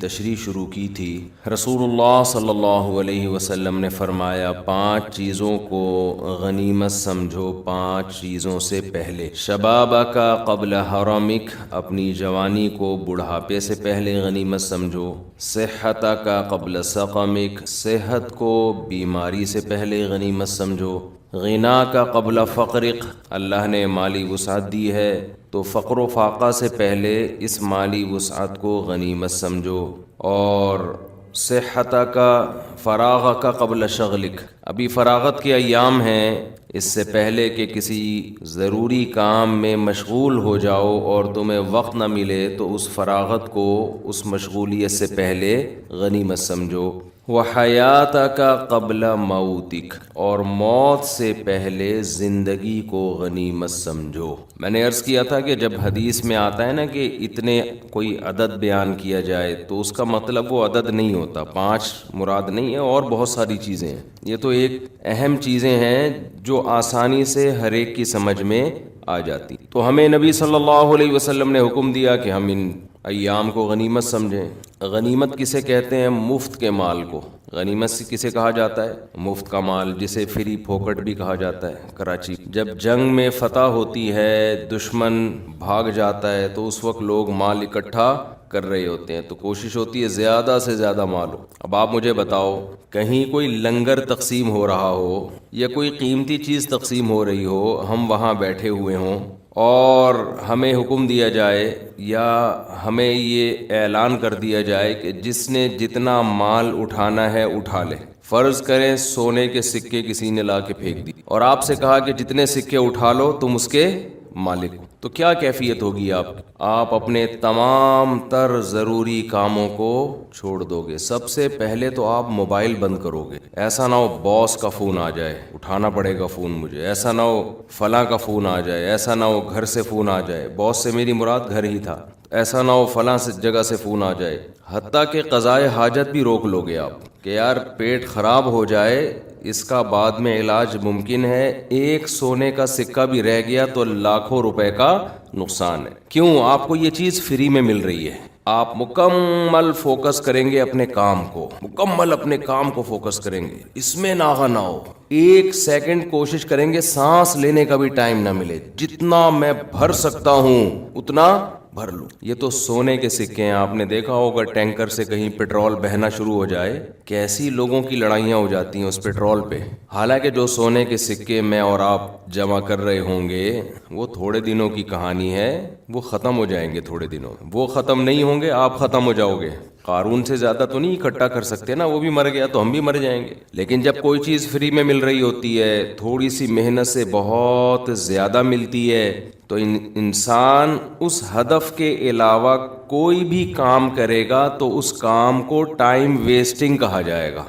تشریح شروع کی تھی، رسول اللہ صلی اللہ علیہ وسلم نے فرمایا 5 چیزوں کو غنیمت سمجھو 5 چیزوں سے پہلے۔ شبابہ کا قبل حرمک، اپنی جوانی کو بڑھاپے سے پہلے غنیمت سمجھو۔ صحتہ کا قبل سقمک، صحت کو بیماری سے پہلے غنیمت سمجھو۔ غنا کا قبل فقرق، اللہ نے مالی وسعت دی ہے تو فقر و فاقہ سے پہلے اس مالی وسعت کو غنیمت سمجھو۔ اور صحت کا فراغ کا قبل شغلک، ابھی فراغت کے ایام ہیں، اس سے پہلے کہ کسی ضروری کام میں مشغول ہو جاؤ اور تمہیں وقت نہ ملے تو اس فراغت کو، اس مشغولیت سے پہلے غنیمت سمجھو۔ وحیات کا قبل موتک، اور موت سے پہلے زندگی کو غنیمت سمجھو۔ میں نے عرض کیا تھا کہ جب حدیث میں آتا ہے نا کہ اتنے کوئی عدد بیان کیا جائے تو اس کا مطلب وہ عدد نہیں ہوتا، 5 مراد نہیں ہے، اور بہت ساری چیزیں ہیں۔ یہ تو ایک اہم چیزیں ہیں جو آسانی سے ہر ایک کی سمجھ میں آ جاتی۔ تو ہمیں نبی صلی اللہ علیہ وسلم نے حکم دیا کہ ہم ان ایام کو غنیمت سمجھیں۔ غنیمت کسے کہتے ہیں؟ مفت کے مال کو۔ غنیمت سے کسے کہا جاتا ہے؟ مفت کا مال، جسے فری پھوکٹ بھی کہا جاتا ہے۔ کراچی جب جنگ میں فتح ہوتی ہے، دشمن بھاگ جاتا ہے تو اس وقت لوگ مال اکٹھا کر رہے ہوتے ہیں، تو کوشش ہوتی ہے زیادہ سے زیادہ مال ہو۔ اب آپ مجھے بتاؤ، کہیں کوئی لنگر تقسیم ہو رہا ہو یا کوئی قیمتی چیز تقسیم ہو رہی ہو، ہم وہاں بیٹھے ہوئے ہوں اور ہمیں حکم دیا جائے یا ہمیں یہ اعلان کر دیا جائے کہ جس نے جتنا مال اٹھانا ہے اٹھا لے۔ فرض کریں سونے کے سکے کسی نے لا کے پھینک دی اور آپ سے کہا کہ جتنے سکے اٹھا لو تم اس کے مالک ہو، تو کیا کیفیت ہوگی آپ اپنے تمام تر ضروری کاموں کو چھوڑ دو گے۔ سب سے پہلے تو آپ موبائل بند کرو گے، ایسا نہ ہو باس کا فون آ جائے، اٹھانا پڑے گا فون مجھے، ایسا نہ ہو فلاں کا فون آ جائے، ایسا نہ ہو گھر سے فون آ جائے، باس سے میری مراد گھر ہی تھا، ایسا نہ ہو فلاں سے جگہ سے فون آ جائے۔ حتیٰ کہ قضائے حاجت بھی روک لو گے آپ کہ یار پیٹ خراب ہو جائے، اس کا بعد میں علاج ممکن ہے، ایک سونے کا سکہ بھی رہ گیا تو لاکھوں روپے کا نقصان ہے۔ کیوں؟ آپ کو یہ چیز فری میں مل رہی ہے، آپ مکمل فوکس کریں گے اپنے کام کو، مکمل اپنے کام کو فوکس کریں گے، اس میں ناغہ نہ ہو، 1 سیکنڈ کوشش کریں گے سانس لینے کا بھی ٹائم نہ ملے، جتنا میں بھر سکتا ہوں اتنا بھر لوں۔ یہ تو سونے کے سکے ہیں، آپ نے دیکھا ہوگا ٹینکر سے کہیں پیٹرول بہنا شروع ہو جائے، کیسی لوگوں کی لڑائیاں ہو جاتی ہیں اس پیٹرول پہ۔ حالانکہ جو سونے کے سکے میں اور آپ جمع کر رہے ہوں گے وہ تھوڑے دنوں کی کہانی ہے، وہ ختم ہو جائیں گے تھوڑے دنوں میں، وہ ختم نہیں ہوں گے، آپ ختم ہو جاؤ گے۔ قارون سے زیادہ تو نہیں اکٹھا کر سکتے نا، وہ بھی مر گیا تو ہم بھی مر جائیں گے۔ لیکن جب کوئی چیز فری میں مل رہی ہوتی ہے، تھوڑی سی محنت سے بہت زیادہ ملتی ہے، تو انسان اس ہدف کے علاوہ کوئی بھی کام کرے گا تو اس کام کو ٹائم ویسٹنگ کہا جائے گا۔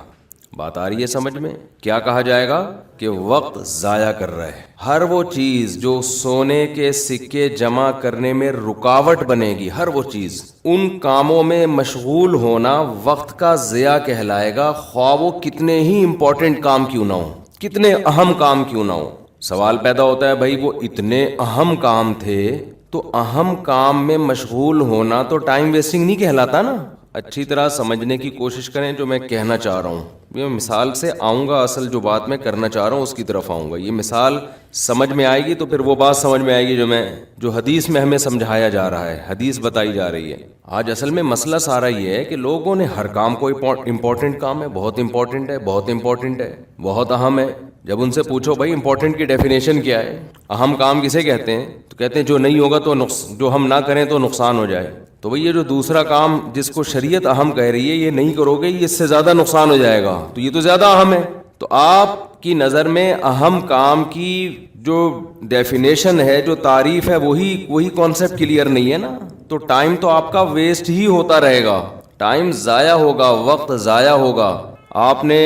بات آ رہی ہے سمجھ میں؟ کیا کہا جائے گا؟ کہ وقت ضائع کر رہا ہے۔ ہر وہ چیز جو سونے کے سکے جمع کرنے میں رکاوٹ بنے گی، ہر وہ چیز، ان کاموں میں مشغول ہونا وقت کا ضیاع کہلائے گا، خواہ وہ کتنے ہی امپورٹنٹ کام کیوں نہ ہو، کتنے اہم کام کیوں نہ ہو۔ سوال پیدا ہوتا ہے بھائی وہ اتنے اہم کام تھے تو اہم کام میں مشغول ہونا تو ٹائم ویسٹنگ نہیں کہلاتا نا۔ اچھی طرح سمجھنے کی کوشش کریں جو میں کہنا چاہ رہا ہوں، میں مثال سے آؤں گا، اصل جو بات میں کرنا چاہ رہا ہوں اس کی طرف آؤں گا۔ یہ مثال سمجھ میں آئے گی تو پھر وہ بات سمجھ میں آئے گی جو حدیث میں ہمیں سمجھایا جا رہا ہے، حدیث بتائی جا رہی ہے۔ آج اصل میں مسئلہ سارا یہ ہے کہ لوگوں نے ہر کام کو امپورٹنٹ کام ہے، بہت امپورٹنٹ ہے، بہت امپورٹنٹ ہے، بہت اہم ہے۔ جب ان سے پوچھو بھائی امپورٹنٹ کی ڈیفینیشن کیا ہے، اہم کام کسے کہتے ہیں، تو کہتے ہیں جو نہیں ہوگا تو جو ہم نہ کریں تو نقصان ہو جائے۔ تو بھئی یہ جو دوسرا کام جس کو شریعت اہم کہہ رہی ہے، یہ نہیں کرو گے یہ اس سے زیادہ نقصان ہو جائے گا، تو یہ تو زیادہ اہم ہے۔ تو آپ کی نظر میں اہم کام کی جو ڈیفینیشن ہے، جو تعریف ہے، وہی کانسیپٹ کلیئر نہیں ہے نا، تو ٹائم تو آپ کا ویسٹ ہی ہوتا رہے گا، ٹائم ضائع ہوگا، وقت ضائع ہوگا۔ آپ نے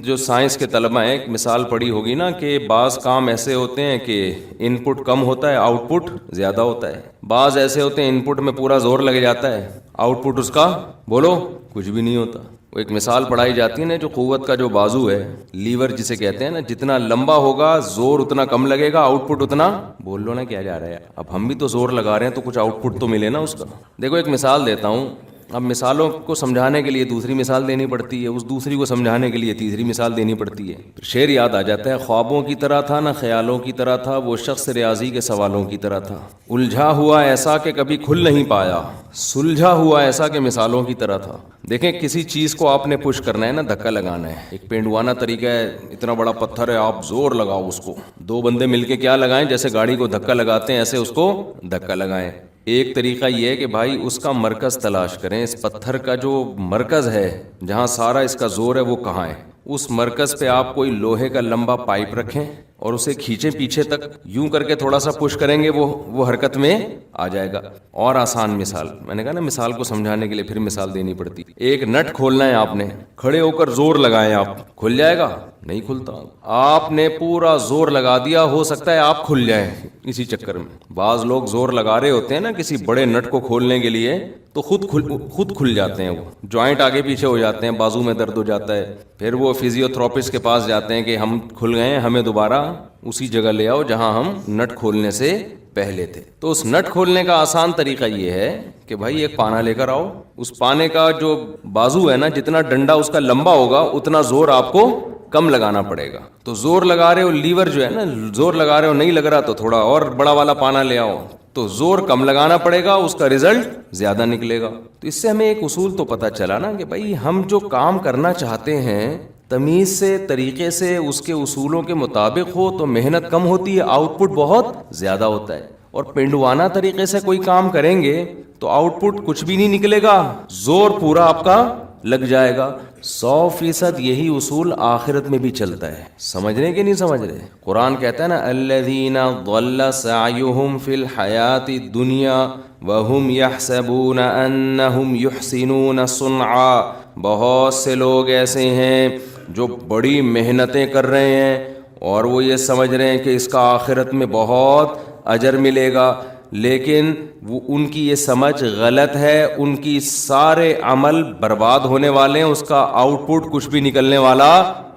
جو سائنس کے طلبہ ہیں، ایک مثال پڑھی ہوگی نا کہ بعض کام ایسے ہوتے ہیں کہ ان پٹ کم ہوتا ہے، آؤٹ پٹ زیادہ ہوتا ہے، بعض ایسے ہوتے ہیں ان پٹ میں پورا زور لگ جاتا ہے، آؤٹ پٹ اس کا بولو کچھ بھی نہیں ہوتا۔ وہ ایک مثال پڑھائی جاتی ہے نا، جو قوت کا جو بازو ہے، لیور جسے کہتے ہیں نا، جتنا لمبا ہوگا زور اتنا کم لگے گا، آؤٹ پٹ اتنا، بول لو نا کیا جا رہا ہے۔ اب ہم بھی تو زور لگا رہے ہیں تو کچھ آؤٹ پٹ تو ملے نا اس کا۔ دیکھو ایک مثال دیتا ہوں، اب مثالوں کو سمجھانے کے لیے دوسری مثال دینی پڑتی ہے, اس دوسری کو سمجھانے کے لیے تیسری مثال دینی پڑتی ہے. شعر یاد آ جاتا ہے, خوابوں کی طرح تھا نہ خیالوں کی طرح تھا, وہ شخص ریاضی کے سوالوں کی طرح تھا, الجھا ہوا ایسا کہ کبھی کھل نہیں پایا, سلجھا ہوا ایسا کہ مثالوں کی طرح تھا. دیکھیں کسی چیز کو آپ نے پش کرنا ہے نا, دھکا لگانا ہے, ایک پینڈوانا طریقہ ہے, اتنا بڑا پتھر ہے, آپ زور لگاؤ اس کو, دو بندے مل کے کیا لگائیں, جیسے گاڑی کو دھکا لگاتے ہیں ایسے اس کو دھکا لگائیں. ایک طریقہ یہ ہے کہ بھائی اس کا مرکز تلاش کریں, اس پتھر کا جو مرکز ہے جہاں سارا اس کا زور ہے وہ کہاں ہے, اس مرکز پہ آپ کوئی لوہے کا لمبا پائپ رکھیں اور اسے کھینچیں پیچھے تک, یوں کر کے تھوڑا سا پش کریں گے وہ حرکت میں آ جائے گا. اور آسان مثال, میں نے کہا نا مثال کو سمجھانے کے لیے پھر مثال دینی پڑتی. ایک نٹ کھولنا ہے آپ نے, کھڑے ہو کر زور لگائیں, آپ کھل جائے گا, نہیں کھلتا. آپ نے پورا زور لگا دیا, ہو سکتا ہے آپ کھل جائیں اسی چکر میں. بعض لوگ زور لگا رہے ہوتے ہیں نا کسی بڑے نٹ کو کھولنے کے لیے, تو خود کھل جاتے ہیں, وہ جوائنٹ آگے پیچھے ہو جاتے ہیں, بازو میں درد ہو جاتا ہے, پھر وہ فزیوتھراپسٹ کے پاس جاتے ہیں کہ ہم کھل گئے ہیں, ہمیں دوبارہ اسی جگہ لے آؤ جہاں ہم نٹ کھولنے سے پہلے تھے. تو اس نٹ کھولنے کا آسان طریقہ یہ ہے کہ بھائی ایک پانا لے کر آؤ, اس پانے کا جو بازو ہے نا, جتنا ڈنڈا اس کا لمبا ہوگا اتنا زور آپ کو کم لگانا پڑے گا. تو زور لگا رہے ہو, لیور جو ہے نا, زور لگا رہے ہو نہیں لگ رہا, تو تھوڑا اور بڑا والا پانا لے آؤ, تو زور کم لگانا پڑے گا, اس کا رزلٹ زیادہ نکلے گا. تو اس سے ہمیں ایک اصول تو پتہ چلا نا کہ بھائی ہم جو کام کرنا چاہتے ہیں تمیز سے, طریقے سے, اس کے اصولوں کے مطابق ہو تو محنت کم ہوتی ہے, آؤٹ پٹ بہت زیادہ ہوتا ہے. اور پنڈوانہ طریقے سے کوئی کام کریں گے تو آؤٹ پٹ کچھ بھی نہیں نکلے گا, زور پورا آپ کا لگ جائے گا. 100% یہی اصول آخرت میں بھی چلتا ہے. سمجھ رہے کہ نہیں سمجھ رہے؟ قرآن کہتا ہے نا, الذین ضل سعیہم فی الحیات الدنیا وہم یحسبون انہم یحسنون صنعا. بہت سے لوگ ایسے ہیں جو بڑی محنتیں کر رہے ہیں اور وہ یہ سمجھ رہے ہیں کہ اس کا آخرت میں بہت اجر ملے گا, لیکن وہ ان کی یہ سمجھ غلط ہے. ان کی سارے عمل برباد ہونے والے ہیں, اس کا آؤٹ پٹ کچھ بھی نکلنے والا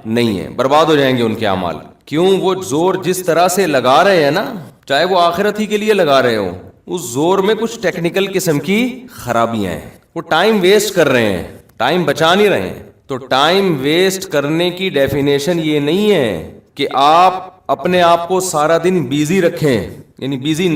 نہیں ہے, برباد ہو جائیں گے ان کے اعمال. کیوں؟ وہ زور جس طرح سے لگا رہے ہیں نا, چاہے وہ آخرت ہی کے لیے لگا رہے ہوں, اس زور میں کچھ ٹیکنیکل قسم کی خرابیاں ہیں. وہ ٹائم ویسٹ کر رہے ہیں, ٹائم بچا نہیں رہے ہیں. تو ٹائم ویسٹ کرنے کی ڈیفینیشن یہ نہیں ہے کہ آپ اپنے آپ کو سارا دن بیزی رکھیں, یعنی بیزی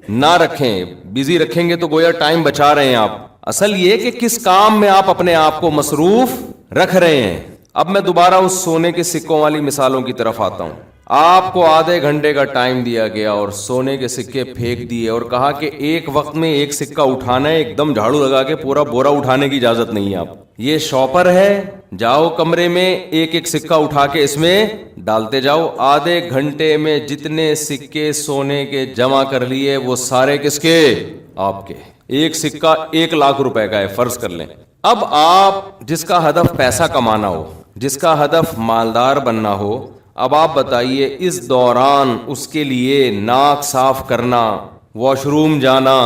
نہ رکھیں. بیزی رکھیں گے تو گویا ٹائم بچا رہے ہیں آپ. اصل یہ کہ کس کام میں آپ اپنے آپ کو مصروف رکھ رہے ہیں. اب میں دوبارہ اس سونے کے سکوں والی مثالوں کی طرف آتا ہوں. آپ کو آدھے گھنٹے کا ٹائم دیا گیا اور سونے کے سکے پھینک دیے اور کہا کہ ایک وقت میں ایک سکہ اٹھانا ہے, ایک دم جھاڑو لگا کے پورا بورا اٹھانے کی اجازت نہیں ہے. آپ یہ شاپر ہے, جاؤ کمرے میں ایک ایک سکہ اٹھا کے اس میں ڈالتے جاؤ. آدھے گھنٹے میں جتنے سکے سونے کے جمع کر لیے وہ سارے کس کے؟ آپ کے. ایک سکہ 1 لاکھ روپے کا ہے فرض کر لیں. اب آپ جس کا ہدف پیسہ کمانا ہو, جس کا ہدف مالدار بننا ہو, اب آپ بتائیے اس دوران اس کے لیے ناک صاف کرنا, واش روم جانا,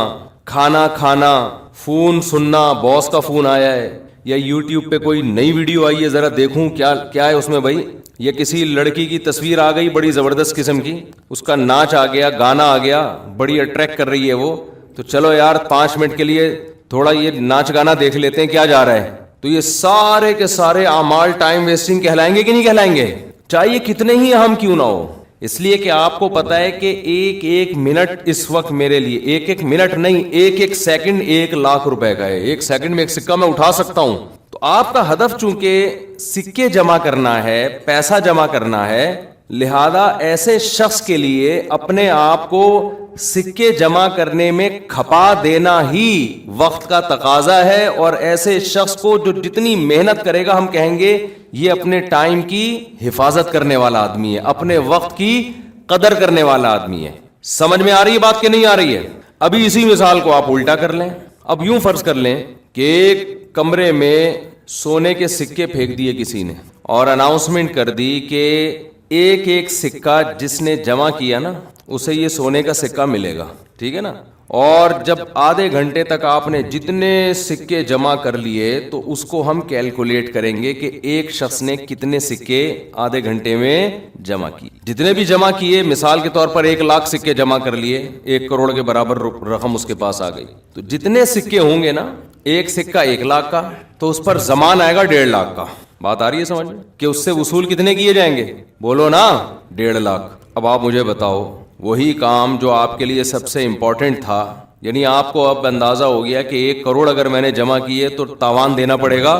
کھانا کھانا, فون سننا, باس کا فون آیا ہے, یا یوٹیوب پہ کوئی نئی ویڈیو آئی ہے ذرا دیکھوں کیا ہے اس میں بھائی, یا کسی لڑکی کی تصویر آ گئی بڑی زبردست قسم کی, اس کا ناچ آ گیا, گانا آ گیا, بڑی اٹریکٹ کر رہی ہے وہ, تو چلو یار 5 منٹ کے لیے تھوڑا یہ ناچ گانا دیکھ لیتے ہیں کیا جا رہا ہے. تو یہ سارے کے سارے اعمال ٹائم ویسٹنگ کہلائیں گے کہ نہیں کہلائیں گے؟ چاہیے کتنے ہی اہم کیوں نہ ہو. اس لیے کہ آپ کو پتا ہے کہ ایک ایک منٹ اس وقت میرے لیے, ایک ایک منٹ نہیں, ایک ایک سیکنڈ 1 لاکھ روپے کا ہے. 1 سیکنڈ میں ایک سکہ میں اٹھا سکتا ہوں. تو آپ کا ہدف چونکہ سکے جمع کرنا ہے, پیسہ جمع کرنا ہے, لہذا ایسے شخص کے لیے اپنے آپ کو سکے جمع کرنے میں کھپا دینا ہی وقت کا تقاضا ہے. اور ایسے شخص کو جو جتنی محنت کرے گا, ہم کہیں گے یہ اپنے ٹائم کی حفاظت کرنے والا آدمی ہے, اپنے وقت کی قدر کرنے والا آدمی ہے. سمجھ میں آ رہی ہے بات کہ نہیں آ رہی ہے؟ ابھی اسی مثال کو آپ الٹا کر لیں. اب یوں فرض کر لیں کہ ایک کمرے میں سونے کے سکے پھینک دیے کسی نے اور اناؤنسمنٹ کر دی کہ ایک ایک سکہ جس نے جمع کیا نا اسے یہ سونے کا سکہ ملے گا. ٹھیک ہے نا؟ اور جب آدھے گھنٹے تک آپ نے جتنے سکے جمع کر لیے تو اس کو ہم کیلکولیٹ کریں گے کہ ایک شخص نے کتنے سکے آدھے گھنٹے میں جمع کی. جتنے بھی جمع کیے, مثال کے طور پر 1 لاکھ سکے جمع کر لیے, 1 کروڑ کے برابر رقم اس کے پاس آ گئی. تو جتنے سکے ہوں گے نا ایک سکہ 1 لاکھ کا تو اس پر زمان آئے گا 1.5 لاکھ کا. بات آ رہی ہے سمجھ میں کہ اس سے وصول کتنے کیے جائیں گے؟ بولو نا 1.5 لاکھ. اب آپ مجھے بتاؤ وہی کام جو آپ کے لیے سب سے امپورٹنٹ تھا، یعنی آپ کو اب اندازہ ہو گیا کہ 1 کروڑ اگر میں نے جمع کیے تو تاوان دینا پڑے گا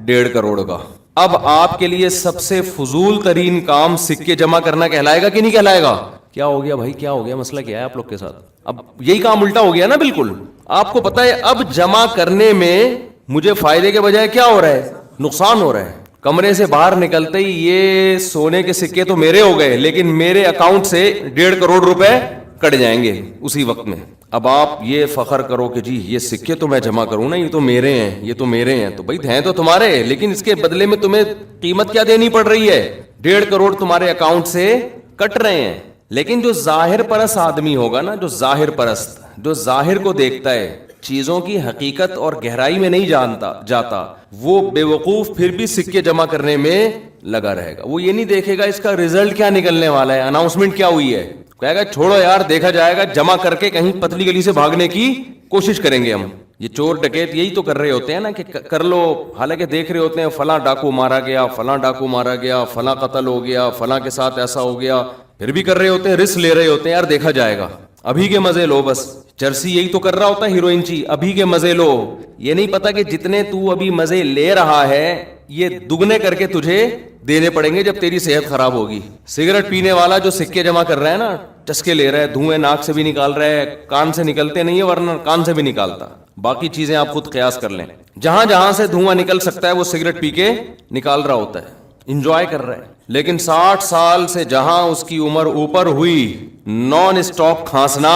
1.5 کروڑ کا. اب آپ کے لیے سب سے فضول ترین کام سکے جمع کرنا کہلائے گا کہ نہیں کہلائے گا؟ کیا ہو گیا بھائی، کیا ہو گیا؟ مسئلہ کیا ہے آپ لوگ کے ساتھ؟ اب یہی کام الٹا ہو گیا نا بالکل. آپ کو پتا ہے اب جمع کرنے میں مجھے فائدے کے بجائے کیا ہو رہا ہے؟ نقصان ہو رہا ہے. کمرے سے باہر نکلتے ہی یہ سونے کے سکے تو میرے ہو گئے، لیکن میرے اکاؤنٹ سے 1.5 کروڑ روپے کٹ جائیں گے اسی وقت میں. اب آپ یہ فخر کرو کہ جی یہ سکے تو میں جمع کروں نا، یہ تو میرے ہیں، یہ تو میرے ہیں. تو بھائی ہیں تو تمہارے، لیکن اس کے بدلے میں تمہیں قیمت کیا دینی پڑ رہی ہے؟ 1.5 کروڑ تمہارے اکاؤنٹ سے کٹ رہے ہیں. لیکن جو ظاہر پرست آدمی ہوگا نا، جو ظاہر پرست، جو ظاہر کو دیکھتا ہے، چیزوں کی حقیقت اور گہرائی میں نہیں جاتا، وہ بے وقوف پھر بھی سکے جمع کرنے میں لگا رہے گا. وہ یہ نہیں دیکھے گا اس کا رزلٹ کیا نکلنے والا ہے، اناؤنسمنٹ کیا ہوئی ہے. کہے گا چھوڑو یار دیکھا جائے گا، جمع کر کے کہیں پتلی گلی سے بھاگنے کی کوشش کریں گے ہم. یہ چور ڈکیت یہی تو کر رہے ہوتے ہیں نا کہ کر لو، حالانکہ دیکھ رہے ہوتے ہیں فلاں ڈاکو مارا گیا، فلاں ڈاکو مارا گیا، فلاں قتل ہو گیا، فلاں کے ساتھ ایسا ہو گیا، پھر بھی کر رہے ہوتے ہیں، رسک لے رہے ہوتے ہیں. یار دیکھا جائے گا، ابھی کے مزے لو. بس چرسی یہی تو کر رہا ہوتا ہے، ہیروئن چی، ابھی کے مزے لو. یہ نہیں پتا کہ جتنے تو ابھی مزے لے رہا ہے یہ دگنے کر کے تجھے دینے پڑیں گے جب تیری صحت خراب ہوگی. سگریٹ پینے والا جو سکے جمع کر رہا ہے نا، چسکے لے رہا ہے، دھوئیں ناک سے بھی نکال رہا ہے، کان سے نکلتے نہیں ہے ورنہ کان سے بھی نکالتا. باقی چیزیں آپ خود قیاس کر لیں، جہاں جہاں سے دھواں نکل سکتا ہے وہ سگریٹ پی کے نکال رہا ہوتا ہے، انجوائے کر رہا ہے. لیکن 60 سال سے جہاں اس کی عمر اوپر ہوئی، نان اسٹاپ کھانسنا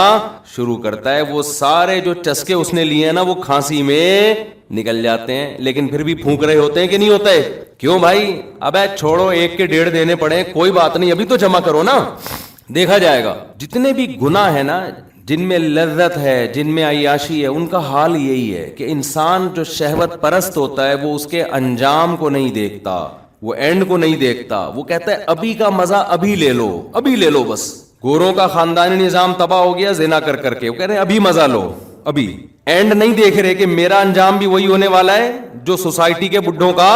شروع کرتا ہے. وہ سارے جو چسکے اس نے لیے ہیں نا وہ کھانسی میں نکل جاتے ہیں، لیکن پھر بھی پھونک رہے ہوتے ہیں کہ نہیں ہوتے؟ کیوں بھائی؟ ابے چھوڑو، 1 کے 1.5 دینے پڑے، کوئی بات نہیں، ابھی تو جمع کرو نا، دیکھا جائے گا. جتنے بھی گناہ ہیں نا، جن میں لذت ہے، جن میں عیاشی ہے، ان کا حال یہی ہے کہ انسان جو شہوت پرست ہوتا ہے وہ اس کے انجام کو نہیں دیکھتا، وہ اینڈ کو نہیں دیکھتا. وہ کہتا ہے ابھی کا مزہ ابھی لے لو، ابھی لے لو. بس گوروں کا خاندانی نظام تباہ ہو گیا زنا کر کر کے، وہ کہہ رہے ہیں ابھی مزہ لو، ابھی. اینڈ نہیں دیکھ رہے کہ میرا انجام بھی وہی ہونے والا ہے جو سوسائٹی کے بڈھوں کا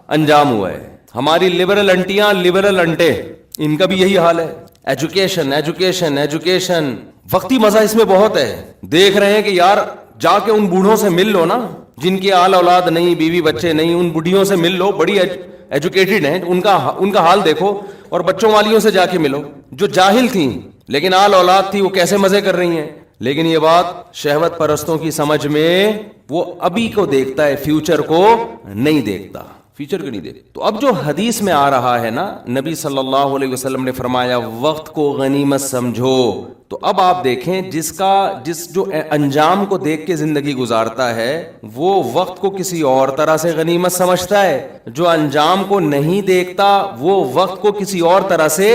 انجام ہوا ہے. ہماری لبرل انٹیاں، لبرل انٹے، ان کا بھی یہی حال ہے. ایجوکیشن ایجوکیشن ایجوکیشن، وقتی مزہ اس میں بہت ہے. دیکھ رہے ہیں کہ یار جا کے ان بوڑھوں سے مل لو نا جن کی آل اولاد نہیں، بیوی بچے نہیں، ان بڈھیوں سے مل لو، بڑی ایجوکیٹڈ ہیں، ان کا حال دیکھو. اور بچوں والیوں سے جا کے ملو جو جاہل تھیں لیکن آل اولاد تھی، وہ کیسے مزے کر رہی ہیں. لیکن یہ بات شہوت پرستوں کی سمجھ میں، وہ ابھی کو دیکھتا ہے، فیوچر کو نہیں دیکھتا، فیوچر کو نہیں دیکھتا. تو اب جو حدیث میں آ رہا ہے نا، نبی صلی اللہ علیہ وسلم نے فرمایا وقت کو غنیمت سمجھو. تو اب آپ دیکھیں جس جو انجام کو دیکھ کے زندگی گزارتا ہے وہ وقت کو کسی اور طرح سے غنیمت سمجھتا ہے، جو انجام کو نہیں دیکھتا وہ وقت کو کسی اور طرح سے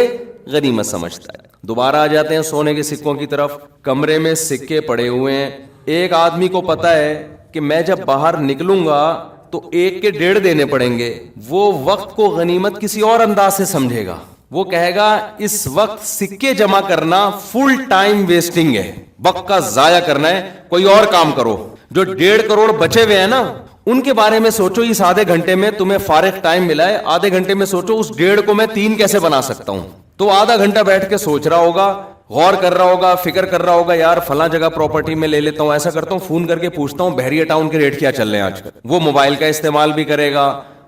غنیمت سمجھتا ہے. دوبارہ آ جاتے ہیں سونے کے سکوں کی طرف. کمرے میں سکے پڑے ہوئے ہیں، ایک آدمی کو پتا ہے کہ میں جب باہر نکلوں گا تو 1 کے 1.5 دینے پڑیں گے. وہ وقت کو غنیمت کسی اور انداز سے سمجھے گا. وہ کہے گا اس وقت سکے جمع کرنا فل ٹائم ویسٹنگ ہے، وقت کا ضائع کرنا ہے، کوئی اور کام کرو. جو 1.5 کروڑ بچے ہوئے ہیں نا ان کے بارے میں سوچو. اس آدھے گھنٹے میں تمہیں فارغ ٹائم ملا ہے، آدھے گھنٹے میں سوچو اس 1.5 کو میں 3 کیسے بنا سکتا ہوں. تو آدھا گھنٹہ بیٹھ کے سوچ رہا ہوگا، غور کر رہا ہوگا، فکر کر رہا ہوگا، یار فلاں جگہ پراپرٹی میں لے لیتا ہوں، ایسا کرتا ہوں، فون کر کے پوچھتا ہوں بحریہ ٹاؤن کے ریٹ کیا چل رہے ہیں آج کل. وہ موبائل کا استعمال بھی کرے گا،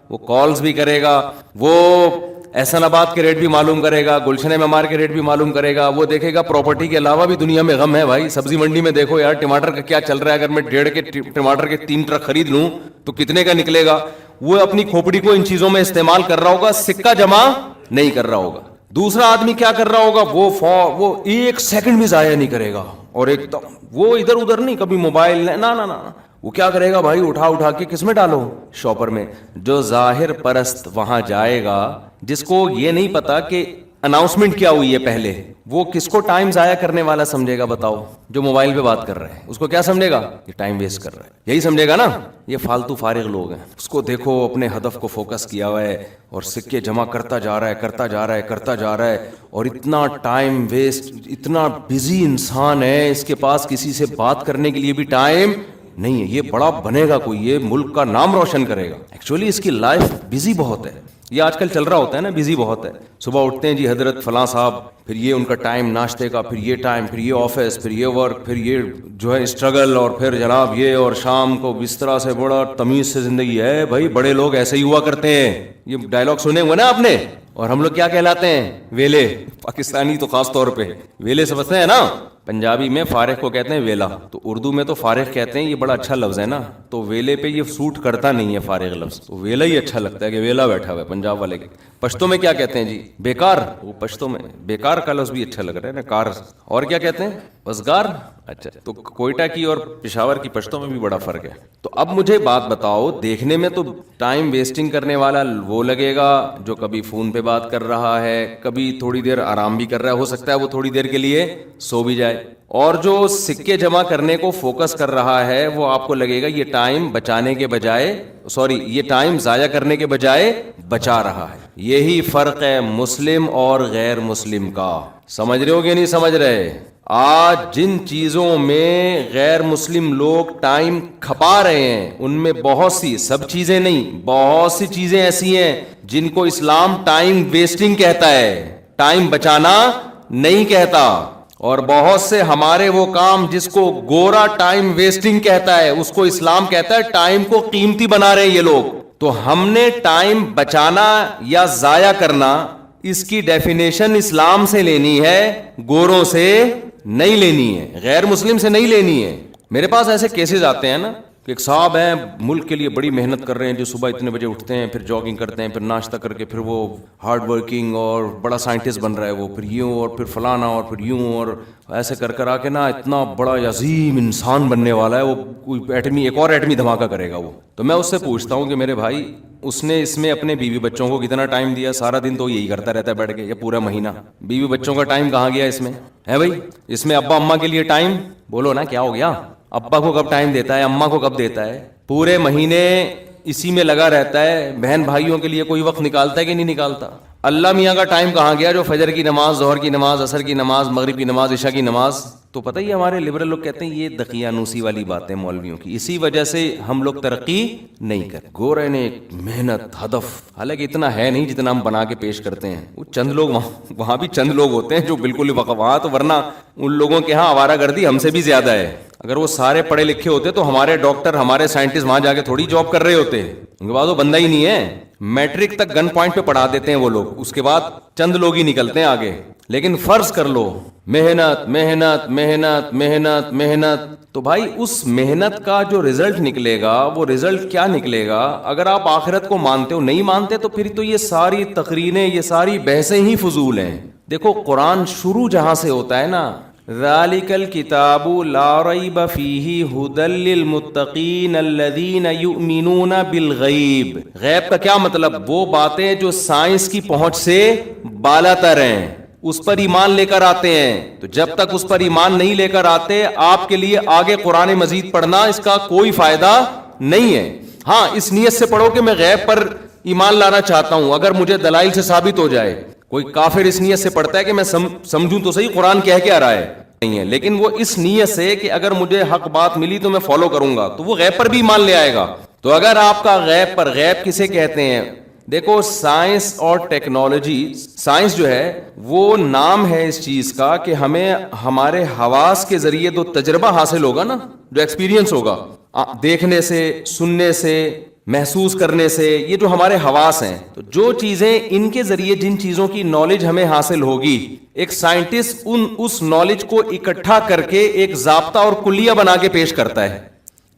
وہ کالز بھی کرے گا، وہ احسن آباد کے ریٹ بھی معلوم کرے گا، گلشن معمار کے ریٹ بھی معلوم کرے گا. وہ دیکھے گا پراپرٹی کے علاوہ بھی دنیا میں غم ہے بھائی. سبزی منڈی میں دیکھو یار ٹماٹر کا کیا چل رہا ہے، اگر میں 1.5 کے ٹماٹر کے 3 ٹرک خرید لوں تو کتنے کا نکلے گا. وہ اپنی کھوپڑی کو ان چیزوں میں استعمال کر رہا ہوگا، سکہ جمع نہیں کر رہا ہوگا. دوسرا آدمی کیا کر رہا ہوگا، وہ 1 سیکنڈ بھی ضائع نہیں کرے گا، اور ایک دم وہ ادھر ادھر نہیں، کبھی موبائل نہ وہ کیا کرے گا بھائی، اٹھا کے کس میں ڈالو، شاپر میں. جو ظاہر پرست وہاں جائے گا، جس کو یہ نہیں پتا کہ اناؤنسمنٹ کیا ہوئی ہے پہلے، وہ کس کو ٹائم ضائع کرنے والا سمجھے گا بتاؤ؟ جو موبائل پہ بات کر رہے ہیں اس کو کیا سمجھے گا؟ یہ ٹائم ویسٹ کر رہا ہے، یہی سمجھے گا نا. یہ فالتو فارغ لوگ ہیں. اس کو دیکھو اپنے ہدف کو فوکس کیا ہوا ہے اور سکے جمع کرتا جا رہا ہے اور اتنا ٹائم ویسٹ، اتنا بزی انسان ہے، اس کے پاس کسی سے بات کرنے کے لیے بھی ٹائم نہیں ہے, یہ بڑا بنے گا کوئی, یہ ملک کا نام روشن کرے گا. ایکچولی اس کی لائف بزی بہت ہے. یہ آج کل چل رہا ہوتا ہے نا, بزی بہت ہے. صبح اٹھتے ہیں جی حضرت فلاں صاحب, پھر یہ ان کا ٹائم ناشتے کا, پھر یہ ٹائم, پھر یہ آفس, پھر یہ ورک, پھر یہ جو ہے اسٹرگل, اور پھر جناب یہ, اور شام کو بستر سے بڑا تمیز سے زندگی ہے. بھائی بڑے لوگ ایسے ہی ہوا کرتے ہیں, یہ ڈائلاگ سنے ہوئے نا آپ نے. اور ہم لوگ کیا کہلاتے ہیں, ویلے. پاکستانی تو خاص طور پہ ویلے سمجھتے ہیں نا. پنجابی میں فارغ کو کہتے ہیں ویلا, تو اردو میں تو فارغ کہتے ہیں. یہ بڑا اچھا لفظ ہے نا, تو ویلے پہ یہ سوٹ کرتا نہیں ہے فارغ لفظ, تو ویلا ہی اچھا لگتا ہے کہ ویلا بیٹھا ہوا ہے پنجاب والے کے. پشتو میں کیا کہتے ہیں جی, بیکار. وہ پشتو میں بیکار کا لفظ بھی اچھا لگ رہا ہے نا, کار. اور کیا کہتے ہیں, وزگار. اچھا, تو کوئٹہ کی اور پشاور کی پشتو میں بھی بڑا فرق ہے. تو اب مجھے بات بتاؤ, دیکھنے میں تو ٹائم ویسٹنگ کرنے والا وہ لگے گا جو کبھی فون پہ بات کر رہا ہے, کبھی تھوڑی دیر آرام بھی کر رہا ہے, ہو سکتا ہے وہ تھوڑی دیر کے لیے سو بھی جائے. اور جو سکے جمع کرنے کو فوکس کر رہا ہے وہ آپ کو لگے گا یہ ٹائم بچانے کے بجائے, سوری, یہ ٹائم ضائع کرنے کے بجائے بچا رہا ہے. یہی فرق ہے مسلم اور غیر مسلم کا. سمجھ رہے ہو کہ نہیں سمجھ رہے؟ آج جن چیزوں میں غیر مسلم لوگ ٹائم کھپا رہے ہیں ان میں بہت سی, سب چیزیں نہیں, بہت سی چیزیں ایسی ہیں جن کو اسلام ٹائم ویسٹنگ کہتا ہے, ٹائم بچانا نہیں کہتا. اور بہت سے ہمارے وہ کام جس کو گورا ٹائم ویسٹنگ کہتا ہے اس کو اسلام کہتا ہے ٹائم کو قیمتی بنا رہے ہیں یہ لوگ. تو ہم نے ٹائم بچانا یا ضائع کرنا, اس کی ڈیفینیشن اسلام سے لینی ہے, گوروں سے نہیں لینی ہے, غیر مسلم سے نہیں لینی ہے. میرے پاس ایسے کیسز آتے ہیں نا کہ ایک صاحب ہیں ملک کے لیے بڑی محنت کر رہے ہیں, جو صبح اتنے بجے اٹھتے ہیں, پھر جاگنگ کرتے ہیں, پھر ناشتہ کر کے پھر وہ ہارڈ ورکنگ اور بڑا سائنٹسٹ بن رہا ہے وہ, پھر یوں اور پھر فلانا اور پھر یوں, اور ایسے کر کر آ کے نا اتنا بڑا عظیم انسان بننے والا ہے وہ, کوئی ایٹمی, ایک اور ایٹمی دھماکہ کرے گا وہ. تو میں اس سے پوچھتا ہوں کہ میرے بھائی اس نے اس میں اپنے بیوی بچوں کو کتنا ٹائم دیا؟ سارا دن تو یہی کرتا رہتا ہے بیٹھ کے, یا پورا مہینہ. بیوی بچوں کا ٹائم کہاں گیا اس میں ہے بھائی؟ اس میں ابا اماں کے لیے ٹائم, بولو نا کیا ہو گیا, ابا کو کب ٹائم دیتا ہے, اماں کو کب دیتا ہے؟ پورے مہینے اسی میں لگا رہتا ہے. بہن بھائیوں کے لیے کوئی وقت نکالتا ہے کہ نہیں نکالتا؟ اللہ میاں کا ٹائم کہاں گیا جو فجر کی نماز, ظہر کی نماز, عصر کی نماز, مغرب کی نماز, عشاء کی نماز. تو پتہ ہی ہمارے لبرل لوگ کہتے ہیں یہ دقیانوسی والی باتیں مولویوں کی, اسی وجہ سے ہم لوگ ترقی نہیں کرتے. گورے نے محنت, ہدف, حالانکہ اتنا ہے نہیں جتنا ہم بنا کے پیش کرتے ہیں. وہ چند لوگ وہاں بھی چند لوگ ہوتے ہیں جو بالکل وہاں, تو ورنہ ان لوگوں کے ہاں آوارہ گردی ہم سے بھی زیادہ ہے. اگر وہ سارے پڑھے لکھے ہوتے تو ہمارے ڈاکٹر, ہمارے سائنٹسٹ وہاں جا کے تھوڑی جاب کر رہے ہوتے. ان کے بعد وہ بندہ ہی نہیں ہے, میٹرک تک گن پوائنٹ پہ پڑھا دیتے ہیں وہ لوگ, اس کے بعد چند لوگ ہی نکلتے ہیں آگے. لیکن فرض کر لو محنت محنت محنت محنت محنت, تو بھائی اس محنت کا جو رزلٹ نکلے گا وہ رزلٹ کیا نکلے گا؟ اگر آپ آخرت کو مانتے ہو, نہیں مانتے تو پھر تو یہ ساری تقریریں, یہ ساری بحثیں ہی فضول ہیں. دیکھو قرآن شروع جہاں سے ہوتا ہے نا, ذالک الکتاب لا ریب فیہ ھدی للمتقین الذین یؤمنون بالغیب. غیب کا کیا مطلب؟ وہ باتیں جو سائنس کی پہنچ سے بالا تر ہیں, اس پر ایمان لے کر آتے ہیں. تو جب تک اس پر ایمان نہیں لے کر آتے آپ کے لیے آگے قرآن مجید پڑھنا اس کا کوئی فائدہ نہیں ہے. ہاں اس نیت سے پڑھو کہ میں غیب پر ایمان لانا چاہتا ہوں, اگر مجھے دلائل سے ثابت ہو جائے. کوئی کافر اس نیت سے پڑھتا ہے کہ میں سمجھوں تو صحیح قرآن کہہ کے آ رہا ہے, نہیں ہے, لیکن وہ اس نیت سے کہ اگر مجھے حق بات ملی تو میں فالو کروں گا, تو وہ غیب پر بھی ایمان لے آئے گا. تو اگر آپ کا غیب پر, غیب کسے کہتے ہیں؟ دیکھو سائنس اور ٹیکنالوجی, سائنس جو ہے وہ نام ہے اس چیز کا کہ ہمیں ہمارے حواس کے ذریعے جو تجربہ حاصل ہوگا نا, جو ایکسپیرینس ہوگا دیکھنے سے, سننے سے, محسوس کرنے سے, یہ جو ہمارے حواس ہیں, تو جو چیزیں ان کے ذریعے جن چیزوں کی نالج ہمیں حاصل ہوگی, ایک سائنٹسٹ اس نالج کو اکٹھا کر کے ایک ضابطہ اور کلیہ بنا کے پیش کرتا ہے.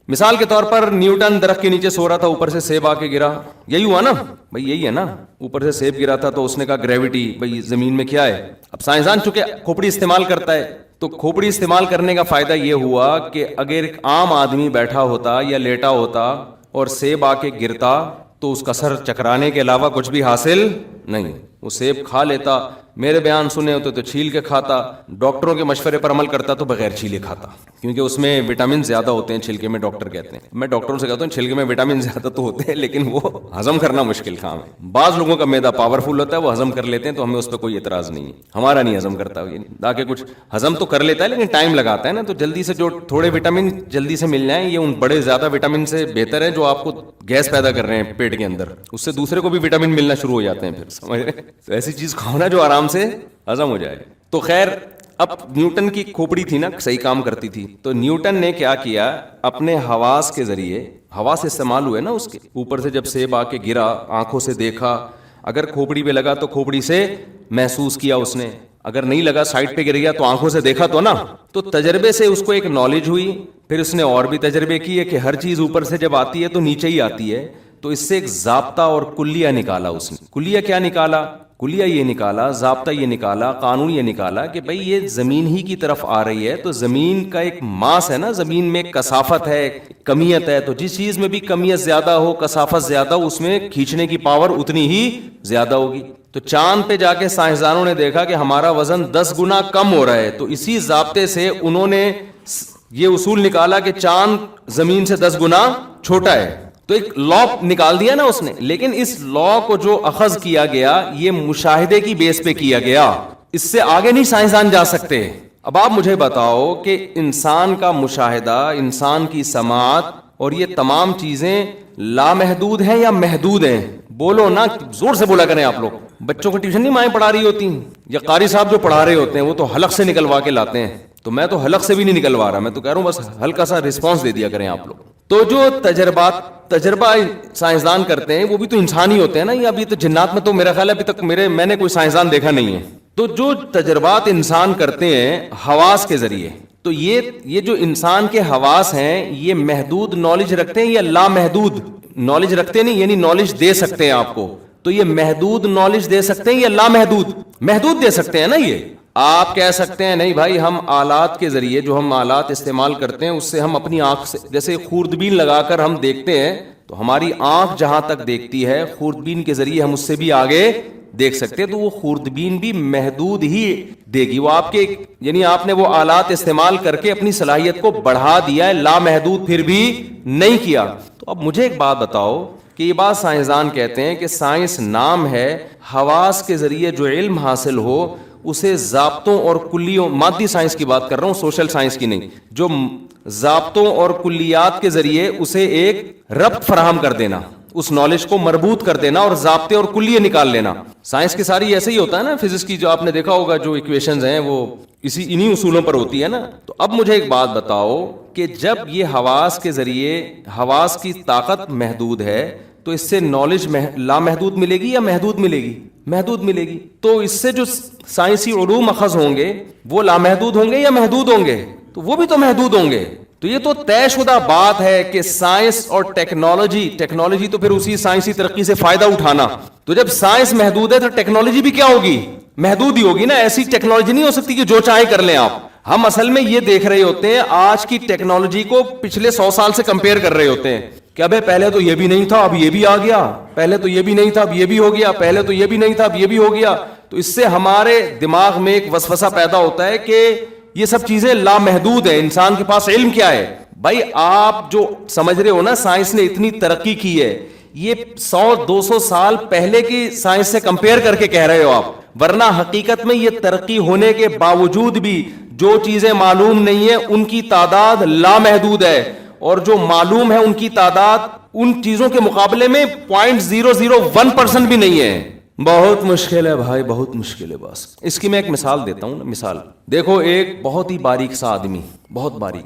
مثال کے طور پر نیوٹن درخت کے نیچے سو رہا تھا, اوپر سے سیب آ کے گرا, یہی ہوا نا بھائی, یہی ہے نا, اوپر سے سیب گرا تھا تو اس نے کہا گریوٹی, بھائی زمین میں کیا ہے. اب سائنسدان چونکہ کھوپڑی استعمال کرتا ہے, تو کھوپڑی استعمال کرنے کا فائدہ یہ ہوا کہ اگر ایک عام آدمی بیٹھا ہوتا یا لیٹا ہوتا اور سیب آ کے گرتا تو اس کا سر چکرانے کے علاوہ کچھ بھی حاصل نہیں, وہ سیب کھا لیتا, میرے بیان سنے ہوتے تو چھیل کے کھاتا, ڈاکٹروں کے مشورے پر عمل کرتا تو بغیر چھیلے کھاتا, کیونکہ اس میں وٹامن زیادہ ہوتے ہیں چھلکے میں, ڈاکٹر کہتے ہیں. میں ڈاکٹروں سے کہتا ہوں چھلکے میں وٹامن زیادہ تو ہوتے ہیں لیکن وہ ہضم کرنا مشکل کام ہے. بعض لوگوں کا معدہ پاورفل ہوتا ہے, وہ ہضم کر لیتے ہیں, تو ہمیں اس پہ کوئی اعتراض نہیں ہے. ہمارا نہیں ہضم کرتا, تاکہ کچھ ہضم تو کر لیتا ہے لیکن ٹائم لگاتا ہے نا, تو جلدی سے جو تھوڑے وٹامن جلدی سے مل جائیں, یہ ان بڑے زیادہ وٹامن سے بہتر ہے جو آپ کو گیس پیدا کر رہے ہیں پیٹ کے اندر, اس سے دوسرے کو بھی وٹامن ملنا شروع ہو جاتے ہیں پھر, سمجھ رہے ہیں. تو ایسی چیز کھاؤ نا جو آرام سے ہضم ہو جائے. تو خیر, اب نیوٹن کی کھوپڑی تھی نا, صحیح کام کرتی تھی, تو نیوٹن نے کیا کیا, اپنے حواس کے ذریعے, حواس استعمال ہوئے نا اس کے اوپر سے, جب سیب آ کے گرا آنکھوں سے دیکھا, اگر کھوپڑی پہ لگا تو کھوپڑی سے محسوس کیا اس نے, اگر نہیں لگا سائڈ پہ گر گیا تو آنکھوں سے دیکھا تو نا. تو تجربے سے اس کو ایک نالج ہوئی, پھر اس نے اور بھی تجربے کیے کہ ہر چیز اوپر سے جب آتی ہے تو نیچے ہی آتی ہے, تو اس سے ایک ضابطہ اور کلیہ نکالا اس نے. کلیہ کیا نکالا؟ کلیہ یہ نکالا, ضابطہ یہ نکالا, قانون یہ نکالا کہ بھئی یہ زمین ہی کی طرف آ رہی ہے, تو زمین کا ایک ماس ہے نا, زمین میں کثافت ہے, کمیت ہے, تو جس چیز میں بھی کمیت زیادہ ہو, کثافت زیادہ ہو, اس میں کھینچنے کی پاور اتنی ہی زیادہ ہوگی. تو چاند پہ جا کے سائنسدانوں نے دیکھا کہ ہمارا وزن 10 گنا کم ہو رہا ہے, تو اسی ضابطے سے انہوں نے یہ اصول نکالا کہ چاند زمین سے 10 گنا چھوٹا ہے. تو ایک لا نکال دیا نا اس نے, لیکن اس لا کو جو اخذ کیا گیا یہ مشاہدے کی بیس پہ کیا گیا, اس سے آگے نہیں سائنسدان جا سکتے. اب آپ مجھے بتاؤ کہ انسان کا مشاہدہ, انسان کی سماعت اور یہ تمام چیزیں لامحدود ہیں یا محدود ہیں؟ بولو نا, زور سے بولا کریں آپ لوگ. بچوں کو ٹیوشن نہیں مائیں پڑھا رہی ہوتی ہیں, یا قاری صاحب جو پڑھا رہے ہوتے ہیں وہ تو حلق سے نکلوا کے لاتے ہیں, تو میں تو حلق سے بھی نہیں نکلوا رہا, میں تو کہہ رہا ہوں بس ہلکا سا رسپانس دے دیا کریں آپ لوگ. تو جو تجربہ سائنسدان کرتے ہیں وہ بھی تو انسان ہی ہوتے ہیں نا, یا ابھی تو جنات میں تو میرا خیال ہے ابھی تک میں نے کوئی سائنسدان دیکھا نہیں ہے. تو جو تجربات انسان کرتے ہیں حواس کے ذریعے, تو یہ جو انسان کے حواس ہیں یہ محدود نالج رکھتے ہیں یا لامحدود نالج رکھتے ہیں؟ نہیں, یعنی نالج دے سکتے ہیں آپ کو, تو یہ محدود نالج دے سکتے ہیں یا لامحدود؟ محدود دے سکتے ہیں نا. یہ آپ کہہ سکتے ہیں نہیں بھائی ہم آلات کے ذریعے, جو ہم آلات استعمال کرتے ہیں اس سے ہم اپنی آنکھ سے, جیسے خوردبین لگا کر ہم دیکھتے ہیں, تو ہماری آنکھ جہاں تک دیکھتی ہے خوردبین کے ذریعے ہم اس سے بھی آگے دیکھ سکتے ہیں, تو وہ خوردبین بھی محدود ہی دے گی. وہ آپ کے, یعنی آپ نے وہ آلات استعمال کر کے اپنی صلاحیت کو بڑھا دیا ہے, لامحدود پھر بھی نہیں کیا. تو اب مجھے ایک بات بتاؤ کہ یہ بات سائنسدان کہتے ہیں کہ سائنس نام ہے, حواس کے ذریعے جو علم حاصل ہو اسے ضابطوں اور کلیوں, مادی سائنس کی بات کر رہا ہوں, سوشل سائنس کی نہیں, جو ضابطوں اور کلیات کے ذریعے اسے ایک ربط فراہم کر دینا, اس نالج کو مربوط کر دینا اور ضابطے اور کلیے نکال لینا. سائنس کی ساری ایسے ہی ہوتا ہے نا, فزکس کی جو آپ نے دیکھا ہوگا جو ایکویشنز ہیں وہ انہی اصولوں پر ہوتی ہے نا. تو اب مجھے ایک بات بتاؤ کہ جب یہ حواس کے ذریعے, حواس کی طاقت محدود ہے, تو اس سے نالج لامحدود ملے گی یا محدود ملے گی؟ محدود ملے گی. تو اس سے جو سائنسی علوم اخذ ہوں گے وہ لامحدود ہوں گے یا محدود ہوں گے؟ تو وہ بھی تو محدود ہوں گے. تو یہ تو طے شدہ بات ہے کہ سائنس اور ٹیکنالوجی تو پھر اسی سائنسی ترقی سے فائدہ اٹھانا. تو جب سائنس محدود ہے تو ٹیکنالوجی بھی کیا ہوگی؟ محدود ہی ہوگی نا. ایسی ٹیکنالوجی نہیں ہو سکتی کہ جو چاہے کر لیں آپ. ہم اصل میں یہ دیکھ رہے ہوتے ہیں آج کی ٹیکنالوجی کو پچھلے 100 سال سے کمپیئر کر رہے ہوتے ہیں کہ ابے پہلے تو یہ بھی نہیں تھا اب یہ بھی آ گیا, پہلے تو یہ بھی نہیں تھا اب یہ بھی ہو گیا, پہلے تو یہ بھی نہیں تھا اب یہ بھی ہو گیا. تو اس سے ہمارے دماغ میں ایک وسوسہ پیدا ہوتا ہے کہ یہ سب چیزیں لامحدود ہیں. انسان کے پاس علم کیا ہے بھائی؟ آپ جو سمجھ رہے ہو نا سائنس نے اتنی ترقی کی ہے, یہ 100-200 سال پہلے کی سائنس سے کمپیئر کر کے کہہ رہے ہو آپ, ورنہ حقیقت میں یہ ترقی ہونے کے باوجود بھی جو چیزیں معلوم نہیں ہیں ان کی تعداد لامحدود ہے, اور جو معلوم ہے ان کی تعداد ان چیزوں کے مقابلے میں 0.001% بھی نہیں ہے. بہت مشکل ہے بھائی, بہت مشکل ہے. بس اس کی میں ایک مثال دیتا ہوں. مثال دیکھو, ایک بہت ہی باریک سا آدمی, بہت باریک,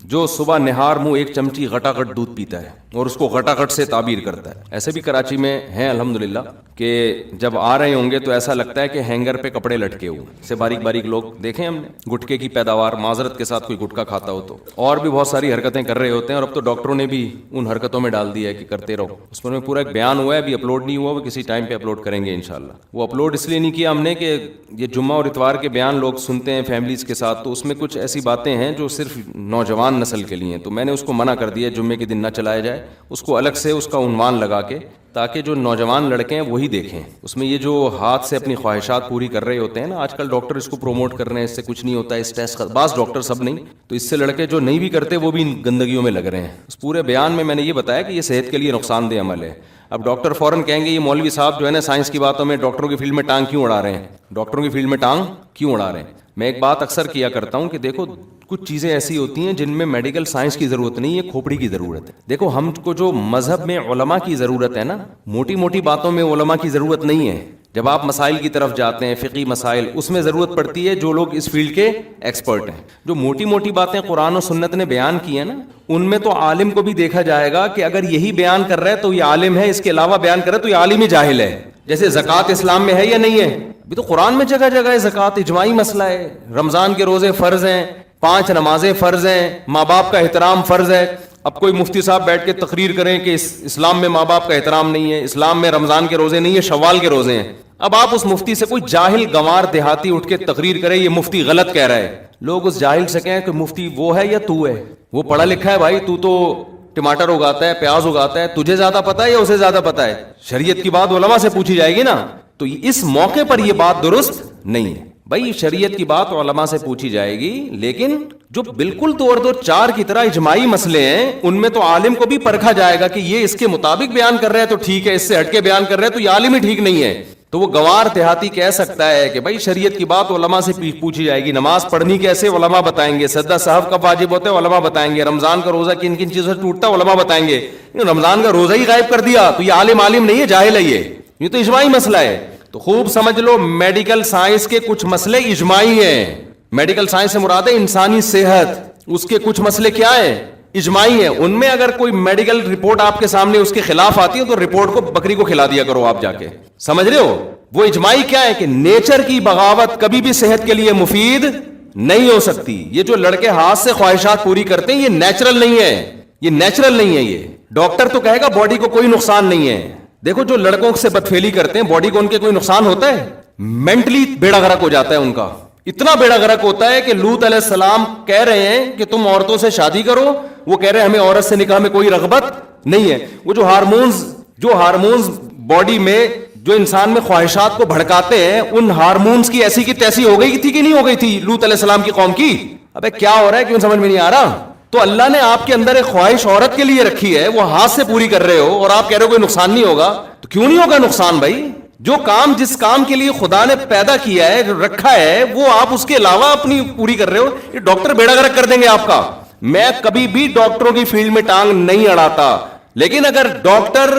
جو صبح نہار منہ ایک چمچی غٹاغٹ دودھ پیتا ہے اور اس کو غٹاغٹ سے تعبیر کرتا ہے. ایسے بھی کراچی میں ہیں الحمدللہ کہ جب آ رہے ہوں گے تو ایسا لگتا ہے کہ ہینگر پہ کپڑے لٹکے ہوئے سے باریک باریک لوگ دیکھیں ہم نے. گٹکے کی پیداوار, معذرت کے ساتھ کوئی گٹکا کھاتا ہو تو, اور بھی بہت ساری حرکتیں کر رہے ہوتے ہیں, اور اب تو ڈاکٹروں نے بھی ان حرکتوں میں ڈال دیا ہے کہ کرتے رہو. اس پر پورا ایک بیان ہوا ہے, ابھی اپلوڈ نہیں ہوا, وہ کسی ٹائم پہ اپلوڈ کریں گے انشاءاللہ. وہ اپلوڈ اس لیے نہیں کیا ہم نے کہ یہ جمعہ اور اتوار کے بیان لوگ سنتے ہیں فیملیز کے ساتھ, تو اس میں کچھ ایسی باتیں ہیں جو صرف نوجوان نسل کے لیے ہیں, تو میں نے اس کو منع کر دیا جمعے کے دن نہ چلایا جائے. اس کو الگ سے اس کا عنوان لگا کے تاکہ جو نوجوان لڑکے ہیں وہی دیکھیں. اس میں یہ جو ہاتھ سے اپنی خواہشات پوری کر رہے ہوتے ہیں نا، آج کل ڈاکٹر اس کو پروموٹ کر رہے ہیں، اس سے کچھ نہیں ہوتا ہے، اس ٹیسٹ بعض ڈاکٹر سب نہیں، تو اس سے لڑکے جو نہیں بھی کرتے وہ بھی ان گندگیوں میں لگ رہے ہیں. اس پورے بیان میں نے یہ بتایا کہ یہ صحت کے لیے نقصان دہ عمل ہے. اب ڈاکٹر فوراً کہیں گے یہ مولوی صاحب جو ہے نا سائنس کی باتوں میں ڈاکٹروں کی فیلڈ میں ٹانگ کیوں اڑا رہے ہیں، ڈاکٹروں کی فیلڈ میں ٹانگ کیوں اڑا رہے ہیں. میں ایک بات اکثر کیا کرتا ہوں کہ دیکھو کچھ چیزیں ایسی ہوتی ہیں جن میں میڈیکل سائنس کی ضرورت نہیں ہے، کھوپڑی کی ضرورت ہے. دیکھو ہم کو جو مذہب میں علماء کی ضرورت ہے نا، موٹی موٹی باتوں میں علماء کی ضرورت نہیں ہے. جب آپ مسائل کی طرف جاتے ہیں، فقہی مسائل، اس میں ضرورت پڑتی ہے جو لوگ اس فیلڈ کے ایکسپرٹ ہیں. جو موٹی موٹی باتیں قرآن و سنت نے بیان کی ہیں نا، ان میں تو عالم کو بھی دیکھا جائے گا کہ اگر یہی بیان کر رہا ہے تو یہ عالم ہے، اس کے علاوہ بیان کر رہا ہے تو یہ عالم ہی جاہل ہے. جیسے زکوٰۃ اسلام میں ہے یا نہیں ہے؟ ابھی تو قرآن میں جگہ جگہ ہے زکوٰۃ، اجماعی مسئلہ ہے. رمضان کے روزے فرض ہیں، 5 نمازیں فرض ہیں، ماں باپ کا احترام فرض ہے. اب کوئی مفتی صاحب بیٹھ کے تقریر کریں کہ اسلام میں ماں باپ کا احترام نہیں ہے، اسلام میں رمضان کے روزے نہیں ہے، شوال کے روزے ہیں. اب آپ اس مفتی سے، کوئی جاہل گنوار دیہاتی اٹھ کے تقریر کرے یہ مفتی غلط کہہ رہا ہے، لوگ اس جاہل سے کہیں کہ مفتی وہ ہے یا تو ہے؟ وہ پڑھا لکھا ہے بھائی، تو ٹماٹر اگاتا ہے، پیاز اگاتا ہے، تجھے زیادہ پتا ہے یا اسے زیادہ پتا ہے؟ شریعت کی بات علماء سے پوچھی جائے گی نا. تو اس موقع پر یہ بات درست نہیں ہے بھائی. شریعت کی بات علماء سے پوچھی جائے گی، لیکن جو بالکل 2 اور 2 4 کی طرح اجماعی مسئلے ہیں ان میں تو عالم کو بھی پرکھا جائے گا کہ یہ اس کے مطابق بیان کر رہا ہے تو ٹھیک ہے، اس سے ہٹ کے بیان کر رہا ہے تو یہ عالم ہی ٹھیک نہیں ہے. تو وہ گنوار دیہاتی کہہ سکتا ہے کہ بھائی شریعت کی بات علماء سے پوچھی جائے گی، نماز پڑھنی کیسے علماء بتائیں گے، سجدہ صاحب کب واجب ہوتا ہے علماء بتائیں گے، رمضان کا روزہ کن کن چیزوں سے ٹوٹتا ہے علماء بتائیں گے. رمضان کا روزہ ہی غائب کر دیا تو یہ عالم نہیں ہے، جاہل ہے. یہ تو اجماعی مسئلہ ہے. تو خوب سمجھ لو، میڈیکل سائنس کے کچھ مسئلے اجماعی ہیں. میڈیکل سائنس سے مراد ہے انسانی صحت، اس کے کچھ مسئلے کیا ہیں؟ اجماعی ہیں. ان میں اگر کوئی میڈیکل رپورٹ آپ کے سامنے اس کے خلاف آتی ہے تو رپورٹ کو بکری کو کھلا دیا کرو آپ جا کے. سمجھ رہے ہو؟ وہ اجماعی کیا ہے کہ نیچر کی بغاوت کبھی بھی صحت کے لیے مفید نہیں ہو سکتی. یہ جو لڑکے ہاتھ سے خواہشات پوری کرتے ہیں یہ نیچرل نہیں ہے، یہ نیچرل نہیں ہے. یہ ڈاکٹر تو کہے گا باڈی کو کوئی نقصان نہیں ہے. دیکھو جو لڑکوں سے بدفعلی کرتے ہیں باڈی کو ان کے کوئی نقصان ہوتا ہے؟ مینٹلی بیڑا غرق ہو جاتا ہے ان کا. اتنا بیڑا غرق ہوتا ہے کہ لوط علیہ السلام کہہ رہے ہیں کہ تم عورتوں سے شادی کرو، وہ کہہ رہے ہیں ہمیں عورت سے نکاح میں کوئی رغبت نہیں ہے. وہ جو ہارمونز باڈی میں جو انسان میں خواہشات کو بھڑکاتے ہیں، ان ہارمونز کی ایسی کی تیسی ہو گئی تھی کہ نہیں ہو گئی تھی لوط علیہ السلام کی قوم کی؟ ابے کیا ہو رہا ہے، کیوں سمجھ میں نہیں آ رہا؟ تو اللہ نے آپ کے اندر ایک خواہش عورت کے لیے رکھی ہے، وہ ہاتھ سے پوری کر رہے ہو اور آپ کہہ رہے ہو کوئی نقصان نہیں ہوگا. تو کیوں نہیں ہوگا نقصان بھائی؟ جس کام کے لیے خدا نے پیدا کیا ہے، رکھا ہے، وہ آپ اس کے علاوہ اپنی پوری کر رہے ہو. یہ ڈاکٹر بیڑا غرق کر دیں گے آپ کا. میں کبھی بھی ڈاکٹروں کی فیلڈ میں ٹانگ نہیں اڑاتا، لیکن اگر ڈاکٹر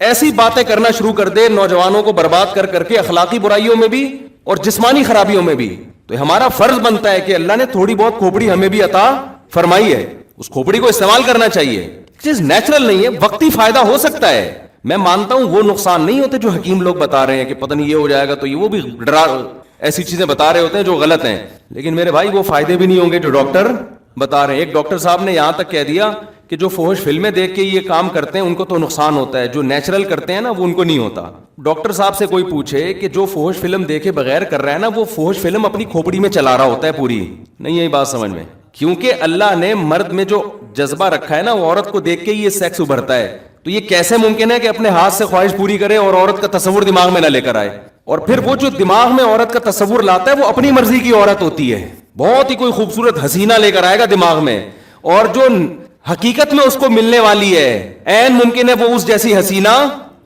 ایسی باتیں کرنا شروع کر دے نوجوانوں کو برباد کر کے اخلاقی برائیوں میں بھی اور جسمانی خرابیوں میں بھی، تو ہمارا فرض بنتا ہے کہ اللہ نے تھوڑی بہت کھوپڑی ہمیں بھی عطا فرمائی ہے، اس کھوپڑی کو استعمال کرنا چاہیے. چیز نیچرل نہیں ہے، وقتی فائدہ ہو سکتا ہے. میں مانتا ہوں وہ نقصان نہیں ہوتے جو حکیم لوگ بتا رہے ہیں کہ پتہ نہیں یہ ہو جائے گا، تو یہ وہ بھی ایسی چیزیں بتا رہے ہوتے ہیں جو غلط ہیں. لیکن میرے بھائی وہ فائدے بھی نہیں ہوں گے جو ڈاکٹر بتا رہے ہیں. ایک ڈاکٹر صاحب نے یہاں تک کہہ دیا کہ جو فحش فلمیں دیکھ کے یہ کام کرتے ہیں ان کو تو نقصان ہوتا ہے، جو نیچرل کرتے ہیں نا وہ ان کو نہیں ہوتا. ڈاکٹر صاحب سے کوئی پوچھے کہ جو فحش فلم دیکھے بغیر کر رہا ہے نا، وہ فحش فلم اپنی کھوپڑی میں چلا رہا ہوتا ہے پوری. نہیں یہی بات سمجھ میں؟ کیونکہ اللہ نے مرد میں جو جذبہ رکھا ہے نا، وہ عورت کو دیکھ کے یہ سیکس ابھرتا ہے. تو یہ کیسے ممکن ہے کہ اپنے ہاتھ سے خواہش پوری کرے اور عورت کا تصور دماغ میں نہ لے کر آئے؟ اور پھر وہ جو دماغ میں عورت کا تصور لاتا ہے وہ اپنی مرضی کی عورت ہوتی ہے، بہت ہی کوئی خوبصورت حسینہ لے کر آئے گا دماغ میں، اور جو حقیقت میں اس کو ملنے والی ہے عین ممکن ہے وہ اس جیسی حسینہ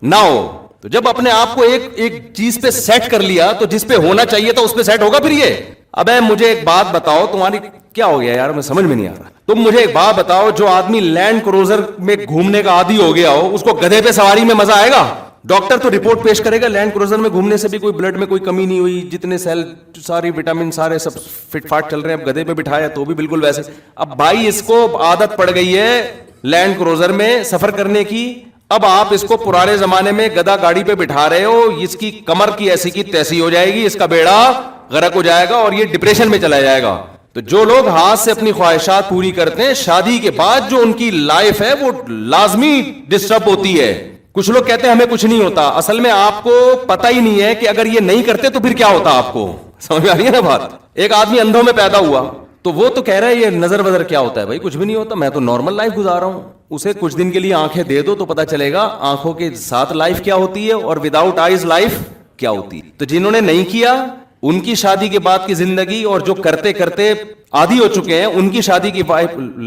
نہ ہو. تو جب اپنے آپ کو ایک چیز پہ سیٹ کر لیا تو جس پہ ہونا چاہیے تھا اس پہ سیٹ ہوگا. پھر یہ اب مجھے ایک بات بتاؤ، تمہاری کیا ہو گیا یار، میں سمجھ میں نہیں آ رہا. تم مجھے ایک بات بتاؤ، جو آدمی لینڈ کروزر میں گھومنے کا عادی ہو گیا ہو، اس کو گدھے پہ سواری میں مزہ آئے گا؟ ڈاکٹر تو رپورٹ پیش کرے گا لینڈ کروزر میں گھومنے سے بھی کوئی بلڈ میں کوئی کمی نہیں ہوئی، جتنے سیل ساری وٹامن سارے سب فٹ فاٹ چل رہے ہیں. اب گدھے پہ بٹھایا تو بھی بالکل ویسے. اب بھائی اس کو عادت پڑ گئی ہے لینڈ کروزر میں سفر کرنے کی. اب آپ اس کو پرانے زمانے میں گدھا گاڑی پہ بٹھا رہے ہو، اس کی کمر کی ایسی کی تیسی ہو جائے گی، اس کا بیڑا غرق ہو جائے گا اور یہ ڈپریشن میں چلا جائے گا. تو جو لوگ ہاتھ سے اپنی خواہشات پوری کرتے ہیں، شادی کے بعد جو ان کی لائف ہے وہ لازمی ڈسٹرب ہوتی ہے. کچھ لوگ کہتے ہیں ہمیں کچھ نہیں ہوتا، اصل میں آپ کو پتہ ہی نہیں ہے کہ اگر یہ نہیں کرتے تو پھر کیا ہوتا. آپ کو سمجھ میں آ رہی ہے نا بات؟ ایک آدمی اندھوں میں پیدا ہوا تو وہ تو کہہ رہا ہے یہ نظر وظر کیا ہوتا ہے، بھائی کچھ بھی نہیں ہوتا، میں تو نارمل لائف گزار رہا ہوں. اسے کچھ دن کے لیے آنکھیں دے دو تو پتا چلے گا آنکھوں کے ساتھ لائف کیا ہوتی ہے اور وداؤٹ آئیز لائف کیا ہوتی ہے. تو جنہوں نے نہیں کیا ان کی شادی کے بعد کی زندگی اور جو کرتے کرتے عادی ہو چکے ہیں ان کی شادی کی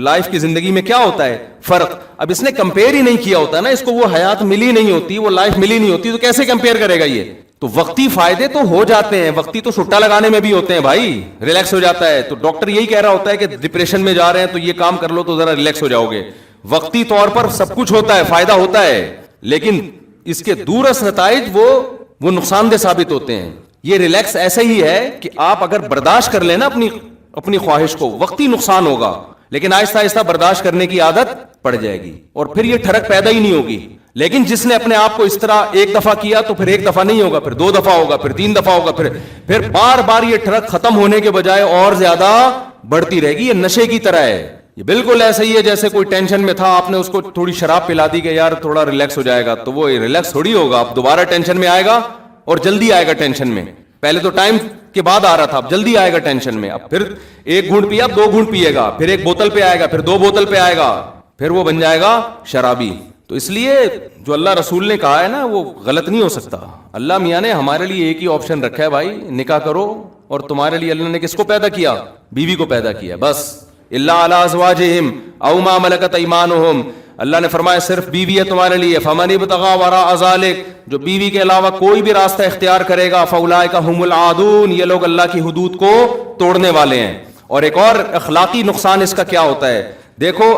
لائف کی زندگی میں کیا ہوتا ہے فرق. اب اس نے کمپیئر ہی نہیں کیا ہوتا نا, اس کو وہ حیات ملی نہیں ہوتی, وہ لائف ملی نہیں ہوتی, تو کیسے کمپیئر کرے گا یہ. تو وقتی فائدے تو ہو جاتے ہیں, وقتی تو سٹا لگانے میں بھی ہوتے ہیں بھائی, ریلیکس ہو جاتا ہے. تو ڈاکٹر یہی کہہ رہا ہوتا ہے کہ ڈپریشن میں جا رہے ہیں تو یہ کام کر لو تو ذرا ریلیکس ہو جاؤ گے. وقتی طور پر سب کچھ ہوتا ہے, فائدہ ہوتا ہے, لیکن اس کے دورس نتائج وہ نقصان دہ ثابت ہوتے ہیں. یہ ریلیکس ایسا ہی ہے کہ آپ اگر برداشت کر لینا اپنی خواہش کو, وقتی نقصان ہوگا لیکن آہستہ آہستہ برداشت کرنے کی عادت پڑ جائے گی اور پھر یہ ٹھڑک پیدا ہی نہیں ہوگی. لیکن جس نے اپنے آپ کو اس طرح ایک دفعہ کیا تو پھر ایک دفعہ نہیں ہوگا, پھر 2 دفعہ ہوگا, پھر 3 دفعہ ہوگا, پھر بار بار یہ ٹھڑک ختم ہونے کے بجائے اور زیادہ بڑھتی رہے گی. یہ نشے کی طرح ہے. یہ بالکل ایسا ہی ہے جیسے کوئی ٹینشن میں تھا, آپ نے اس کو تھوڑی شراب پلا دی کہ یار تھوڑا ریلیکس ہو جائے گا, تو وہ ریلیکس تھوڑی ہوگا, اب دوبارہ ٹینشن میں آئے گا اور جلدی آئے گا ٹینشن میں. پہلے تو ٹائم کے بعد آ رہا تھا, اب جلدی آئے گا ٹینشن میں. اب پھر 1 گھونٹ پیا, اب 2 گھونٹ پیے گا, پھر 1 بوتل پہ آئے گا, پھر 2 بوتل پہ آئے گا, پھر وہ بن جائے گا شرابی. تو اس لیے جو اللہ رسول نے کہا ہے نا وہ غلط نہیں ہو سکتا. اللہ میاں نے ہمارے لیے ایک ہی آپشن رکھا ہے بھائی, نکاح کرو. اور تمہارے لیے اللہ نے کس کو پیدا کیا؟ بیوی کو پیدا کیا بس. الا علی ازواجہم او ما ملکت ایمانہم, اللہ نے فرمایا صرف بیوی ہے تمہارے لیے. فمن ابتغى وراء ذلک, جو بیوی کے علاوہ کوئی بھی راستہ اختیار کرے گا, فاولئک هم العادون, یہ لوگ اللہ کی حدود کو توڑنے والے ہیں. اور ایک اور اخلاقی نقصان اس کا کیا ہوتا ہے, دیکھو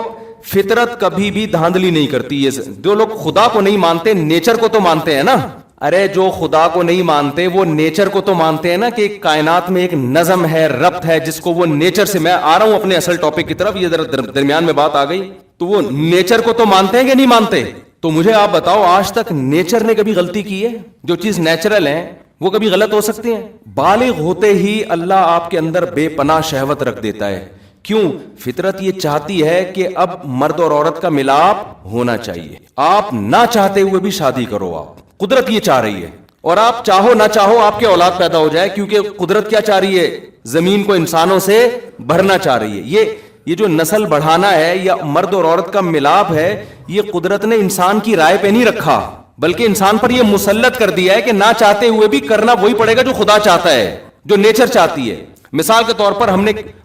فطرت کبھی بھی دھاندلی نہیں کرتی. جو لوگ خدا کو نہیں مانتے نیچر کو تو مانتے ہیں نا. ارے جو خدا کو نہیں مانتے وہ نیچر کو تو مانتے ہیں نا, کہ کائنات میں ایک نظم ہے, ربط ہے, جس کو وہ نیچر سے, میں آ رہا ہوں اپنے اصل ٹاپک کی طرف, یہ درمیان میں بات آ گئی, تو وہ نیچر کو تو مانتے ہیں کہ نہیں مانتے. تو مجھے آپ بتاؤ آج تک نیچر نے کبھی غلطی کی ہے؟ جو چیز نیچرل ہے وہ کبھی غلط ہو سکتی ہیں؟ بالغ ہوتے ہی اللہ آپ کے اندر بے پناہ شہوت رکھ دیتا ہے. کیوں؟ فطرت یہ چاہتی ہے کہ اب مرد اور عورت کا ملاپ ہونا چاہیے. آپ نہ چاہتے ہوئے بھی شادی کرو, آپ قدرت یہ چاہ رہی ہے. اور آپ چاہو نہ چاہو آپ کے اولاد پیدا ہو جائے, کیونکہ قدرت کیا چاہ رہی ہے؟ زمین کو انسانوں سے بھرنا چاہ رہی ہے. یہ جو نسل بڑھانا ہے یا مرد اور عورت کا ملاپ ہے, یہ قدرت نے انسان کی رائے پہ نہیں رکھا, بلکہ انسان پر یہ مسلط کر دیا ہے کہ نہ چاہتے ہوئے بھی کرنا وہی پڑے گا جو خدا چاہتا ہے, جو نیچر چاہتی ہے. مثال کے طور پر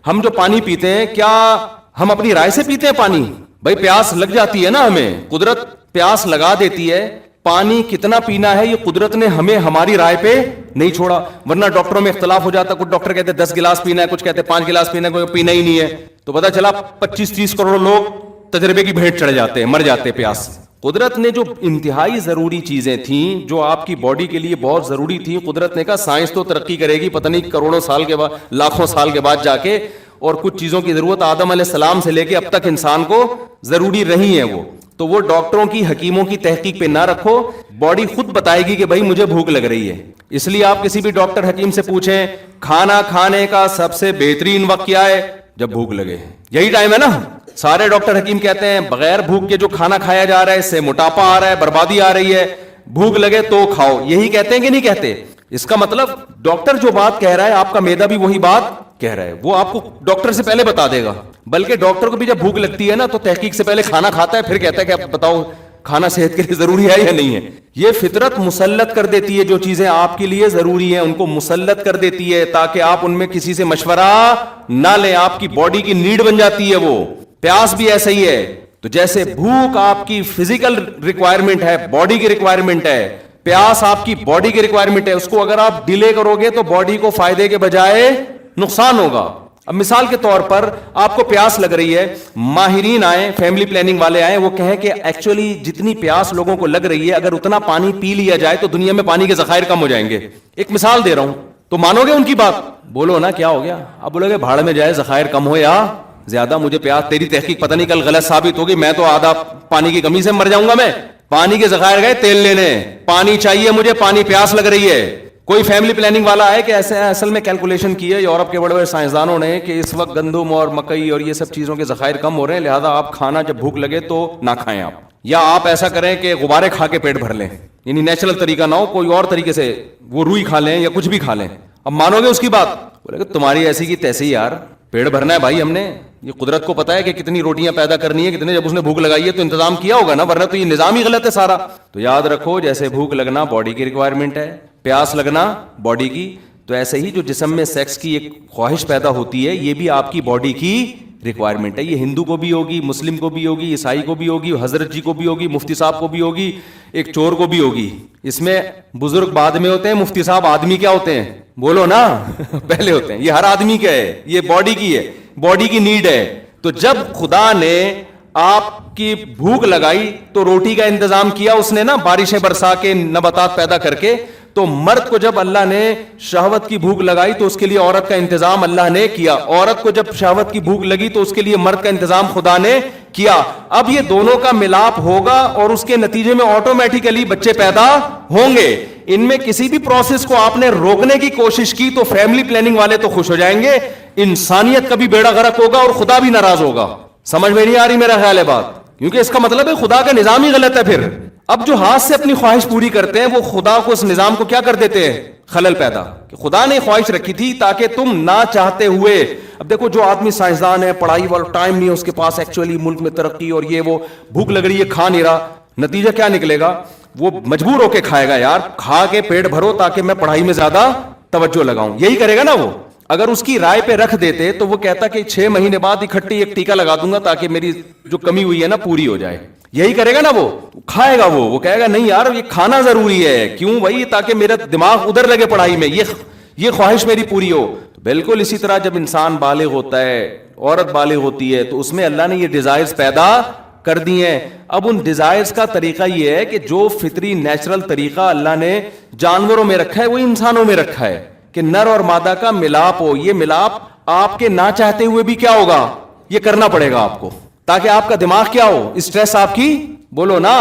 ہم جو پانی پیتے ہیں, کیا ہم اپنی رائے سے پیتے ہیں پانی؟ بھائی پیاس لگ جاتی ہے نا, ہمیں قدرت پیاس لگا دیتی ہے. پانی کتنا پینا ہے یہ قدرت نے ہمیں ہماری رائے پہ نہیں چھوڑا, ورنہ ڈاکٹروں میں اختلاف ہو جاتا. کچھ ڈاکٹر کہتے ہیں 10 گلاس پینا ہے, کچھ کہتے ہیں 5 گلاس پینا ہے, کوئی پینا ہی نہیں ہے. تو پتا چلا 25-30 کروڑ لوگ تجربے کی بھیٹ چڑھ جاتے ہیں, مر جاتے ہیں پیاس. قدرت نے جو انتہائی ضروری چیزیں تھیں, جو آپ کی باڈی کے لیے بہت ضروری تھیں, قدرت نے کہا سائنس تو ترقی کرے گی پتہ نہیں کروڑوں سال کے بعد, لاکھوں سال کے بعد جا کے, اور کچھ چیزوں کی ضرورت آدم علیہ السلام سے لے کے اب تک انسان کو ضروری رہی ہیں. وہ ڈاکٹروں کی, حکیموں کی تحقیق پہ نہ رکھو, باڈی خود بتائے گی کہ بھائی مجھے بھوک لگ رہی ہے. اس لیے آپ کسی بھی ڈاکٹر حکیم سے پوچھیں کھانا کھانے کا سب سے بہترین وقت کیا ہے؟ جب بھوک لگے. یہی ٹائم ہے نا. سارے ڈاکٹر حکیم کہتے ہیں بغیر بھوک کے جو کھانا کھایا جا رہا ہے اس سے موٹاپا آ رہا ہے, بربادی آ رہی ہے, بھوک لگے تو کھاؤ. یہی کہتے ہیں کہ نہیں کہتے؟ اس کا مطلب ڈاکٹر جو بات کہہ رہا ہے آپ کا معدہ بھی وہی بات کہہ رہا ہے, وہ آپ کو ڈاکٹر سے پہلے بتا دے گا. بلکہ ڈاکٹر کو بھی جب بھوک لگتی ہے نا تو تحقیق سے پہلے کھانا کھاتا ہے, پھر کہتا ہے کہ اب بتاؤ کھانا صحت کے لیے ضروری ہے یا نہیں ہے. یہ فطرت مسلط کر دیتی ہے, جو چیزیں آپ کے لیے ضروری ہیں ان کو مسلط کر دیتی ہے تاکہ آپ ان میں کسی سے مشورہ نہ لیں. آپ کی باڈی کی نیڈ بن جاتی ہے وہ. پیاس بھی ایسا ہی ہے. تو جیسے بھوک آپ کی فزیکل ریکوائرمنٹ ہے, باڈی کی ریکوائرمنٹ ہے, پیاس آپ کی باڈی کی ریکوائرمنٹ ہے. اس کو اگر آپ ڈیلے کرو گے تو باڈی کو فائدے کے بجائے نقصان ہوگا. اب مثال کے طور پر آپ کو پیاس لگ رہی ہے, ماہرین آئیں, فیملی پلاننگ والے آئیں, وہ کہیں کہ ایکچولی جتنی پیاس لوگوں کو لگ رہی ہے اگر اتنا پانی پی لیا جائے تو دنیا میں پانی کے ذخائر کم ہو جائیں گے. ایک مثال دے رہا ہوں, تو مانو گے ان کی بات؟ بولو نا کیا ہو گیا. اب بولو گے بھاڑ میں جائے, ذخائر کم ہو یا زیادہ, مجھے پیاس, تیری تحقیق پتہ نہیں کل غلط ثابت ہوگی, میں تو آدھا پانی کی کمی سے مر جاؤں گا. میں پانی کے ذخائر گئے تیل لینے, پانی چاہیے مجھے, پانی پیاس لگ رہی ہے. کوئی فیملی پلاننگ والا ہے کہ ایسے اصل میں کیلکولیشن کی ہے یورپ کے بڑے بڑے سائنسدانوں نے کہ اس وقت گندم اور مکئی اور یہ سب چیزوں کے ذخائر کم ہو رہے ہیں, لہذا آپ کھانا جب بھوک لگے تو نہ کھائیں آپ, یا آپ ایسا کریں کہ غبارے کھا کے پیٹ بھر لیں, یعنی نیچرل طریقہ نہ ہو, کوئی اور طریقے سے وہ روئی کھا لیں یا کچھ بھی کھا لیں. اب مانو گے اس کی بات؟ بولے کہ تمہاری ایسی کی تیسی یار, پیٹ بھرنا ہے بھائی ہم نے, یہ قدرت کو پتہ ہے کہ کتنی روٹیاں پیدا کرنی ہے کتنے, جب اس نے بھوک لگائی ہے تو انتظام کیا ہوگا نا, ورنہ تو یہ نظام ہی غلط ہے سارا. تو یاد رکھو جیسے بھوک لگنا باڈی کی ریکوائرمنٹ ہے, پیاس لگنا باڈی کی, تو ایسے ہی جو جسم میں سیکس کی ایک خواہش پیدا ہوتی ہے یہ بھی آپ کی باڈی کی ریکوائرمنٹ ہے. یہ ہندو کو بھی ہوگی, مسلم کو بھی ہوگی, عیسائی کو بھی ہوگی, حضرت جی کو بھی ہوگی, مفتی صاحب کو بھی ہوگی, ایک چور کو بھی ہوگی. اس میں بزرگ بعد میں ہوتے ہیں, مفتی صاحب آدمی کیا ہوتے ہیں, بولو نا پہلے ہوتے ہیں. یہ ہر آدمی کا ہے, یہ باڈی کی ہے, باڈی کی نیڈ ہے. تو جب خدا نے آپ کی بھوک لگائی تو روٹی کا انتظام کیا اس نے نا, بارشیں برسا کے, نباتات پیدا کر کے. تو مرد کو جب اللہ نے شہوت کی بھوک لگائی تو اس کے لیے عورت کا انتظام اللہ نے کیا. عورت کو جب شہوت کی بھوک لگی تو اس کے لیے مرد کا انتظام خدا نے کیا. اب یہ دونوں کا ملاپ ہوگا اور اس کے نتیجے میں آٹومیٹیکلی بچے پیدا ہوں گے. ان میں کسی بھی پروسیس کو آپ نے روکنے کی کوشش کی تو فیملی پلاننگ والے تو خوش ہو جائیں گے, انسانیت کا بھی بیڑا غرق ہوگا اور خدا بھی ناراض ہوگا. سمجھ میں نہیں آ رہی میرا خیال ہے بات, کیونکہ اس کا مطلب ہے خدا کا نظام ہی غلط ہے. پھر اب جو ہاتھ سے اپنی خواہش پوری کرتے ہیں وہ خدا کو, اس نظام کو کیا کر دیتے ہیں, خلل پیدا. کہ خدا نے خواہش رکھی تھی تاکہ تم نہ چاہتے ہوئے. اب دیکھو جو آدمی سائنسدان ہے, پڑھائی والا ٹائم نہیں ہے اس کے پاس, ایکچولی ملک میں ترقی اور یہ وہ, بھوک لگ رہی ہے کھا نہیں رہا, نتیجہ کیا نکلے گا, وہ مجبور ہو کے کھائے گا. یار کھا کے پیٹ بھرو تاکہ میں پڑھائی میں زیادہ توجہ لگاؤں, یہی کرے گا نا وہ. اگر اس کی رائے پہ رکھ دیتے تو وہ کہتا کہ 6 مہینے بعد اکٹھے ایک ٹیکا لگا دوں گا تاکہ میری جو کمی ہوئی ہے نا پوری ہو جائے. یہی کرے گا نا وہ, کھائے گا وہ کہے گا نہیں یار یہ کھانا ضروری ہے, کیوں بھائی, تاکہ میرا دماغ ادھر لگے پڑھائی میں, یہ خواہش میری پوری ہو. بالکل اسی طرح جب انسان بالغ ہوتا ہے, عورت بالغ ہوتی ہے, تو اس میں اللہ نے یہ ڈیزائرز پیدا کر دی ہیں. اب ان ڈیزائرز کا طریقہ یہ ہے کہ جو فطری نیچرل طریقہ اللہ نے جانوروں میں رکھا ہے وہ انسانوں میں رکھا ہے کہ نر اور مادہ کا ملاپ ہو. یہ ملاپ آپ کے نہ چاہتے ہوئے بھی کیا ہوگا, یہ کرنا پڑے گا آپ کو, تاکہ آپ کا دماغ کیا ہو, اسٹریس آپ کی, بولو نا,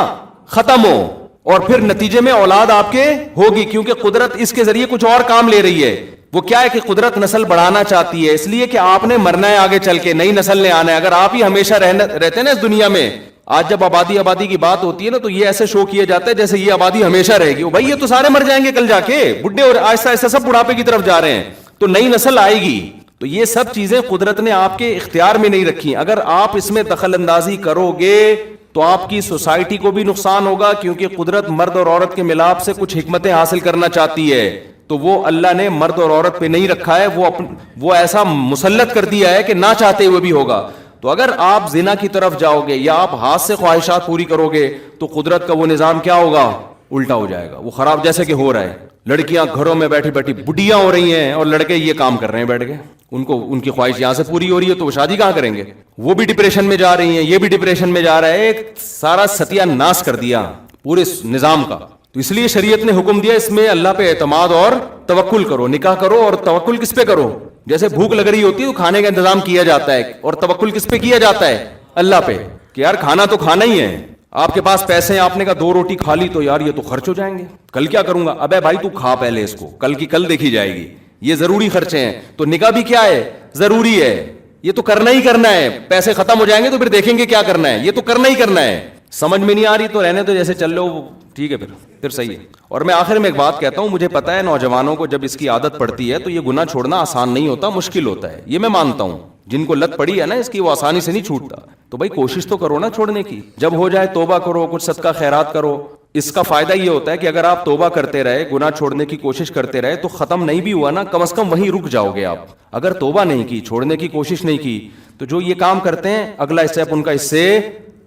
ختم ہو, اور پھر نتیجے میں اولاد آپ کے ہوگی. کیونکہ قدرت اس کے ذریعے کچھ اور کام لے رہی ہے. وہ کیا ہے کہ قدرت نسل بڑھانا چاہتی ہے, اس لیے کہ آپ نے مرنا ہے آگے چل کے, نئی نسل نے آنا ہے. اگر آپ ہی ہمیشہ رہتے ہیں نا اس دنیا میں, آج جب آبادی کی بات ہوتی ہے نا تو یہ ایسے شو کیا جاتا ہے جیسے یہ آبادی ہمیشہ رہے گی. بھائی یہ تو سارے مر جائیں گے کل جا کے, بڈھے اور آہستہ آہستہ سب بڑھاپے کی طرف جا رہے ہیں, تو نئی نسل آئے گی. تو یہ سب چیزیں قدرت نے آپ کے اختیار میں نہیں رکھی. اگر آپ اس میں دخل اندازی کرو گے تو آپ کی سوسائٹی کو بھی نقصان ہوگا, کیونکہ قدرت مرد اور عورت کے ملاپ سے کچھ حکمتیں حاصل کرنا چاہتی ہے. تو وہ اللہ نے مرد اور عورت پہ نہیں رکھا ہے, وہ ایسا مسلط کر دیا ہے کہ نہ چاہتے ہوئے بھی ہوگا. تو اگر آپ زنا کی طرف جاؤ گے یا آپ ہاتھ سے خواہشات پوری کرو گے تو قدرت کا وہ نظام کیا ہوگا, الٹا ہو جائے گا, وہ خراب. جیسے کہ ہو رہا ہے, لڑکیاں گھروں میں بیٹھی بیٹھی بڈیاں ہو رہی ہیں اور لڑکے یہ کام کر رہے ہیں بیٹھ کے, ان کی خواہش یہاں سے پوری ہو رہی ہے تو وہ شادی کہاں کریں گے. وہ بھی ڈپریشن میں جا رہی ہیں, یہ بھی ڈپریشن میں جا رہا ہے, ایک سارا ستیہ ناش کر دیا پورے نظام کا. تو اس لیے شریعت نے حکم دیا اس میں اللہ پہ اعتماد اور توکل کرو, نکاح کرو, اور توکل کس پہ کرو, جیسے بھوک لگ رہی ہوتی ہے تو کھانے کا انتظام کیا جاتا ہے, اور توکل کس پہ کیا جاتا ہے, اللہ پہ, کہ یار کھانا تو کھانا ہی ہے. آپ کے پاس پیسے ہیں, آپ نے کہا 2 روٹی کھا لی تو یار یہ تو خرچ ہو جائیں گے, کل کیا کروں گا. ابے بھائی تو کھا پہلے اس کو, کل کی کل دیکھی جائے گی, یہ ضروری خرچے ہیں. تو نکاح بھی کیا ہے, ضروری ہے, یہ تو کرنا ہی کرنا ہے. پیسے ختم ہو جائیں گے تو پھر دیکھیں گے کیا کرنا ہے, یہ تو کرنا ہی کرنا ہے. سمجھ میں نہیں آ رہی تو رہنے تو, جیسے چل لو ٹھیک ہے, پھر صحیح ہے. اور میں آخر میں ایک بات کہتا ہوں, مجھے پتا ہے نوجوانوں کو جب اس کی عادت پڑتی ہے تو یہ گناہ چھوڑنا آسان نہیں ہوتا, مشکل ہوتا ہے, یہ میں مانتا ہوں. جن کو لت پڑی ہے نا اس کی, وہ آسانی سے نہیں چھوٹتا. تو بھائی کوشش تو کرو نا چھوڑنے کی, جب ہو جائے توبہ کرو, کچھ صدقہ خیرات کرو. اس کا فائدہ یہ ہوتا ہے کہ اگر آپ توبہ کرتے رہے, گناہ چھوڑنے کی کوشش کرتے رہے, تو ختم نہیں بھی ہوا نا, کم از کم وہیں رک جاؤ گے آپ. اگر توبہ نہیں کی, چھوڑنے کی کوشش نہیں کی, تو جو یہ کام کرتے ہیں اگلا اسٹیپ ان کا اس سے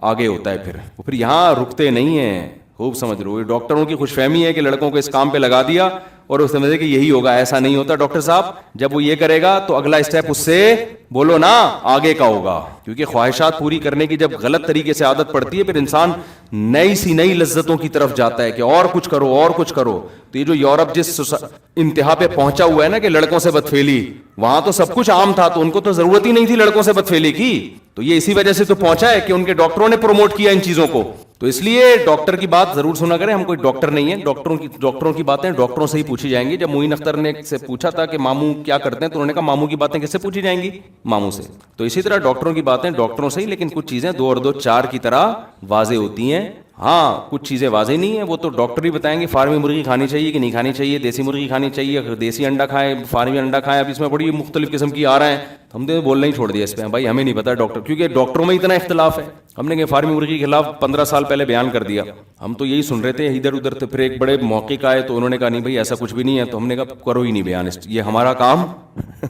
آگے ہوتا ہے. پھر یہاں رکتے نہیں ہیں. خوب سمجھ لو, ڈاکٹروں کی خوش فہمی ہے کہ لڑکوں کو اس کام پہ لگا دیا اور وہ سمجھے کہ یہی ہوگا. ایسا نہیں ہوتا ڈاکٹر صاحب, جب وہ یہ کرے گا تو اگلا اسٹیپ اس سے, بولو نا, آگے کا ہوگا. کیونکہ خواہشات پوری کرنے کی جب غلط طریقے سے عادت پڑتی ہے پھر انسان نئی لذتوں کی طرف جاتا ہے کہ اور کچھ کرو اور کچھ کرو. تو یہ جو یورپ جس انتہا پہ پہنچا ہوا ہے نا کہ لڑکوں سے بدفعلی, وہاں تو سب کچھ عام تھا, تو ان کو تو ضرورت ہی نہیں تھی لڑکوں سے بدفعلی کی. تو یہ اسی وجہ سے تو پہنچا ہے کہ ان کے ڈاکٹروں نے پروموٹ کیا ان چیزوں کو. تو اس لیے ڈاکٹر کی بات ضرور سنا کریں. ہم کوئی ڈاکٹر نہیں ہیں, ڈاکٹروں کی باتیں ڈاکٹروں سے ہی پوچھی جائیں گی. جب معین اختر نے سے پوچھا تھا کہ ماموں کیا کرتے ہیں, تو انہوں نے کہا ماموں کی باتیں کس سے پوچھی جائیں گی, ماموں سے. تو اسی طرح ڈاکٹروں کی باتیں ڈاکٹروں سے ہی, لیکن کچھ چیزیں 2 اور 2 4 کی طرح واضح ہوتی ہیں. ہاں کچھ چیزیں واضح نہیں ہیں, وہ تو ڈاکٹر ہی بتائیں گے فارمی مرغی کھانی چاہیے کہ نہیں کھانی چاہیے, دیسی مرغی کھانی چاہیے, دیسی انڈا کھائیں, فارمی انڈا کھائیں. اب اس میں بڑی مختلف قسم کی آ رہے ہیں, ہم نے بولنا ہی چھوڑ دیا اس پہ، بھائی ہمیں نہیں پتا ڈاکٹر، کیونکہ ڈاکٹروں میں اتنا اختلاف ہے. ہم نے کہ فارمی مرغی کے خلاف 15 سال پہلے بیان کر دیا، ہم تو یہی سن رہے تھے ادھر ادھر. تو پھر ایک بڑے محقق آئے تو انہوں نے کہا نہیں بھائی ایسا کچھ بھی نہیں ہے. تو ہم نے کہا کرو ہی نہیں بیان، یہ ہمارا کام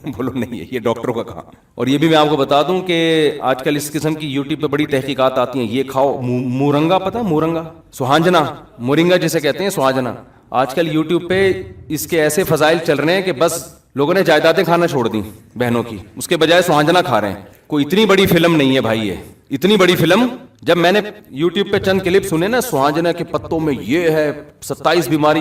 بولو نہیں ہے، یہ ڈاکٹروں کا کام. اور یہ بھی میں آپ کو بتا دوں کہ آج کل اس قسم کی یوٹیوب پہ بڑی تحقیقات آتی ہیں، یہ کھاؤ مورنگا، پتہ مورنگا، سوہانجنا، مورنگا جسے کہتے ہیں سوہانجنا. آج کل یوٹیوب پہ اس کے ایسے فضائل چل رہے ہیں کہ بس لوگوں نے جائیدادیں کھانا چھوڑ دیں بہنوں کی، اس کے بجائے سوہانجنا کھا رہے ہیں. کوئی اتنی بڑی فلم نہیں ہے بھائی، یہ اتنی بڑی فلم. جب میں نے یوٹیوب پہ چند کلپ سنے نا، سوہانجنا کے پتوں میں یہ ہے 27 بیماریوں